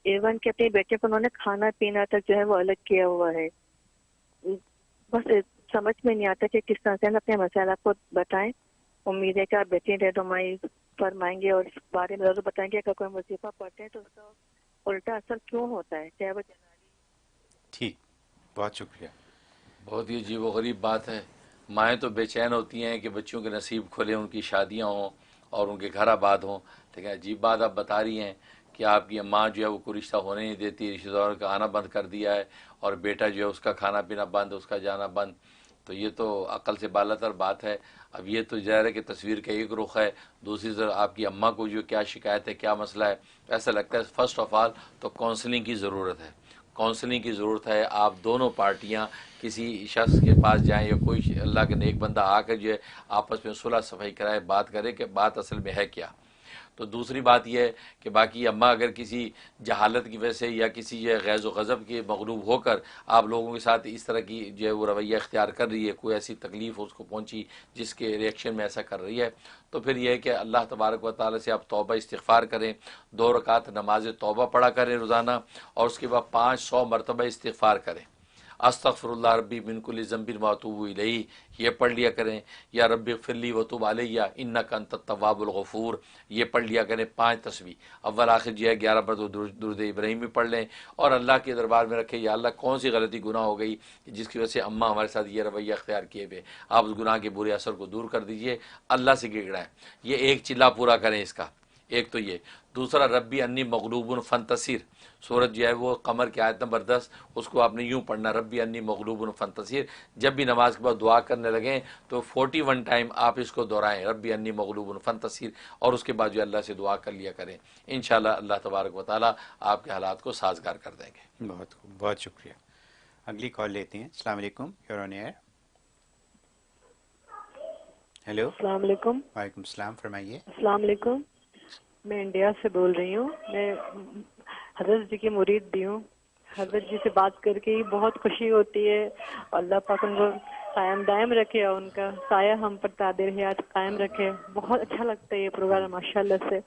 ایون کہ اپنے بیٹے کو انہوں نے کھانا پینا تک جو ہے وہ الگ کیا ہوا ہے. بس سمجھ میں نہیں آتا کہ کس طرح سے اپنے مسائل آپ کو بتائیں. امید ہے کہ آپ بہترین رہنمائی فرمائیں گے اور اس بارے میں ضرور بتائیں گے. اگر کوئی وظیفہ پڑھتے ہیں تو اس کا الٹا اثر کیوں ہوتا ہے، چاہے وہ ٹھیک. بہت شکریہ. بہت ہی عجیب و غریب بات ہے. مائیں تو بے چین ہوتی ہیں کہ بچوں کے نصیب کھلے، ان کی شادیاں ہوں اور ان کے گھر آباد ہوں. لیکن عجیب بات آپ بتا رہی ہیں کہ آپ کی ماں جو ہے وہ کوئی رشتہ ہونے نہیں دیتی، رشتہ داروں کا آنا بند کر دیا ہے، اور بیٹا جو ہے اس کا کھانا پینا بند، اس کا جانا بند. تو یہ تو عقل سے بالاتر بات ہے. اب یہ تو ظاہر ہے کہ تصویر کا ایک رخ ہے. دوسری طرف آپ کی اماں کو جو کیا شکایت ہے، کیا مسئلہ ہے. ایسا لگتا ہے فرسٹ آف آل تو کاؤنسلنگ کی ضرورت ہے. کاؤنسلنگ کی ضرورت ہے. آپ دونوں پارٹیاں کسی شخص کے پاس جائیں یا کوئی اللہ کے نیک بندہ آ کر جو ہے آپس میں صلح صفائی کرائے، بات کرے کہ بات اصل میں ہے کیا. تو دوسری بات یہ ہے کہ باقی اماں اگر کسی جہالت کی وجہ سے یا کسی جو ہے غیظ و غضب کے مغلوب ہو کر آپ لوگوں کے ساتھ اس طرح کی جو ہے وہ رویہ اختیار کر رہی ہے، کوئی ایسی تکلیف اس کو پہنچی جس کے ریئیکشن میں ایسا کر رہی ہے، تو پھر یہ ہے کہ اللہ تبارک و تعالیٰ سے آپ توبہ استغفار کریں. 2 رکعت نماز توبہ پڑھا کریں روزانہ، اور اس کے بعد 500 مرتبہ استغفار کریں. استغفر اللہ ربی من کل ذنب واتوب الیہ یہ پڑھ لیا کریں. یا ربی اغفر لی وتوب علیہ انک انت التواب الغفور یہ پڑھ لیا کریں. 5 تسبیح اول آخر جو ہے 11 مرتبہ درود ابراہیم بھی پڑھ لیں، اور اللہ کے دربار میں رکھیں، یا اللہ کون سی غلطی گناہ ہو گئی جس کی وجہ سے اماں ہمارے ساتھ یہ رویہ اختیار کیے ہوئے، آپ اس گناہ کے برے اثر کو دور کر دیجئے، اللہ سے گڑگڑائیں. یہ ایک چلا پورا کریں اس کا. ایک تو یہ. دوسرا ربی انی مغلوب فانتصر سورت جو ہے وہ قمر کی آیت نمبر 10 اس کو آپ نے یوں پڑھنا، ربی انی مغلوب فانتصر. جب بھی نماز کے بعد دعا کرنے لگیں تو 41 ٹائم آپ اس کو دہرائیں، ربی انی مغلوب فانتصر، اور اس کے بعد جو اللہ سے دعا کر لیا کریں. انشاءاللہ اللہ تبارک و تعالیٰ آپ کے حالات کو سازگار کر دیں گے. بہت خوب، بہت شکریہ. اگلی کال لیتے ہیں. السلام علیکم، یور آن ایئر. ہیلو. السلام علیکم. وعلیکم السلام، فرمائیے. السلام علیکم. میں انڈیا سے بول رہی ہوں. میں حضرت جی کی مرید بھی ہوں. حضرت جی سے بات کر کے ہی بہت خوشی ہوتی ہے. اللہ پاک ان کو قائم دائم رکھے اور ان کا سایہ ہم پر تعدیر حیات قائم رکھے. بہت اچھا لگتا ہے یہ پروگرام ماشاء اللہ سے.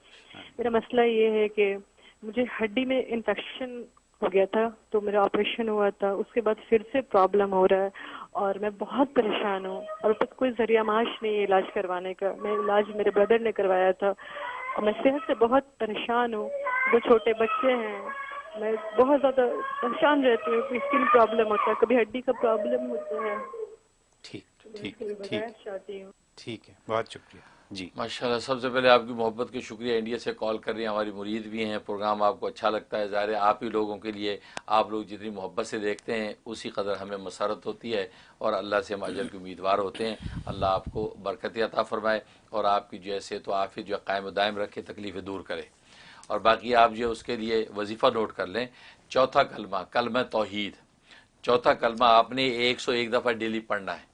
میرا مسئلہ یہ ہے کہ مجھے ہڈی میں انفیکشن ہو گیا تھا تو میرا آپریشن ہوا تھا. اس کے بعد پھر سے پرابلم ہو رہا ہے اور میں بہت پریشان ہوں اور بس کوئی ذریعہ معاش نہیں ہے علاج کروانے کا. میں علاج میرے بردر نے کروایا تھا اور میں صحت سے بہت پریشان ہوں. 2 چھوٹے بچے ہیں. میں بہت زیادہ پریشان رہتی ہوں. کوئی اسکن پرابلم ہوتا ہے, کبھی ہڈی کا پرابلم ہوتا ہے. ٹھیک ہے, بہت شکریہ. جی ماشاءاللہ. سب سے پہلے آپ کی محبت کے شکریہ. انڈیا سے کال کر رہی ہیں, ہماری مرید بھی ہیں. پروگرام آپ کو اچھا لگتا ہے, ظاہر ہے آپ ہی لوگوں کے لیے, آپ لوگ جتنی محبت سے دیکھتے ہیں اسی قدر ہمیں مسرت ہوتی ہے اور اللہ سے ہم اجر کے امیدوار ہوتے ہیں. اللہ آپ کو برکت عطا فرمائے اور آپ کی جو ہے صحت و عافیت جو ہے قائم و دائم رکھے, تکلیفیں دور کرے. اور باقی آپ جو اس کے لیے وظیفہ نوٹ کر لیں. چوتھا کلمہ, کلمہ توحید. چوتھا کلمہ آپ نے 101 دفعہ ڈیلی پڑھنا ہے.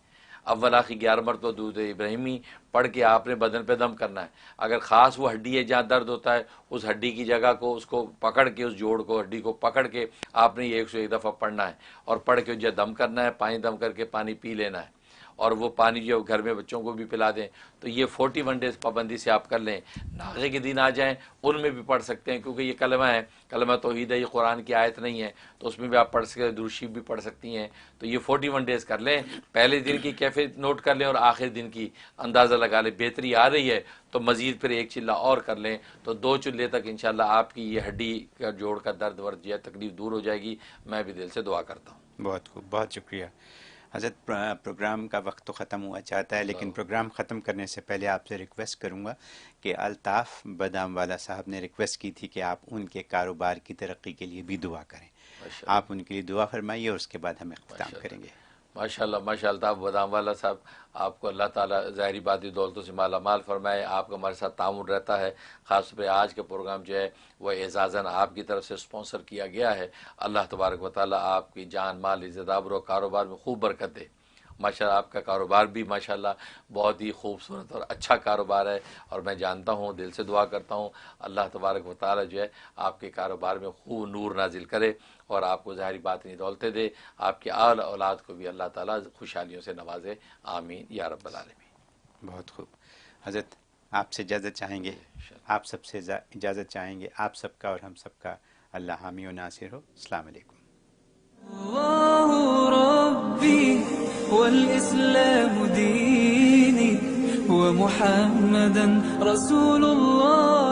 اول آخر 11 مرتبہ درود ابراہیمی پڑھ کے آپ نے بدن پہ دم کرنا ہے. اگر خاص وہ ہڈی ہے جہاں درد ہوتا ہے, اس ہڈی کی جگہ کو, اس کو پکڑ کے, اس جوڑ کو, ہڈی کو پکڑ کے آپ نے یہ 101 دفعہ پڑھنا ہے اور پڑھ کے جو دم کرنا ہے. پانی دم کر کے پانی پی لینا ہے اور وہ پانی جو گھر میں بچوں کو بھی پلا دیں. تو یہ 41 ڈیز پابندی سے آپ کر لیں. ناغے کے دن آ جائیں ان میں بھی پڑھ سکتے ہیں, کیونکہ یہ کلمہ ہے, کلمہ توحید ہے, یہ قرآن کی آیت نہیں ہے, تو اس میں بھی آپ پڑھ سکتے ہیں. درود شریف بھی پڑھ سکتی ہیں. تو یہ 41 ڈیز کر لیں. پہلے دن کی کیفیت نوٹ کر لیں اور آخر دن کی اندازہ لگا لیں. بہتری آ رہی ہے تو مزید پھر 1 چلہ اور کر لیں, تو 2 چلے تک انشاءاللہ آپ کی یہ ہڈی کا جوڑ کا درد ورد جو ہے تکلیف دور ہو جائے گی. میں بھی دل سے دعا کرتا ہوں. بہت خوب, بہت شکریہ. حضرت پروگرام کا وقت تو ختم ہوا چاہتا ہے, لیکن پروگرام ختم کرنے سے پہلے آپ سے ریکویسٹ کروں گا کہ الطاف بادام والا صاحب نے ریکویسٹ کی تھی کہ آپ ان کے کاروبار کی ترقی کے لیے بھی دعا کریں. آپ ان کے لیے دعا فرمائیے اور اس کے بعد ہم اختتام کریں گے. ماشاءاللہ ماشاءاللہ. آپ بادام والا صاحب, آپ کو اللہ تعالیٰ ظاہری بادی دولتوں سے مالا مال فرمائے. آپ کا ہمارے ساتھ تعاون رہتا ہے. خاص طور پہ آج کا پروگرام جو ہے وہ اعزازاً آپ کی طرف سے اسپانسر کیا گیا ہے. اللہ تبارک و تعالیٰ آپ کی جان مال عزت آبرو کاروبار میں خوب برکت دے. ماشاءاللہ آپ کا کاروبار بھی ماشاءاللہ بہت ہی خوبصورت اور اچھا کاروبار ہے, اور میں جانتا ہوں, دل سے دعا کرتا ہوں اللہ تبارک و تعالیٰ جو ہے آپ کے کاروبار میں خوب نور نازل کرے اور آپ کو ظاہری باطنی دولتیں دے. آپ کے آل اولاد کو بھی اللہ تعالیٰ خوشحالیوں سے نوازے. آمین یا رب العالمین. بہت خوب. حضرت آپ سے اجازت چاہیں گے, آپ سب سے اجازت چاہیں گے. آپ سب کا اور ہم سب کا اللہ حامی و ناصر ہو. السلام علیکم. الله ربي والإسلام ديني ومحمدا رسول الله.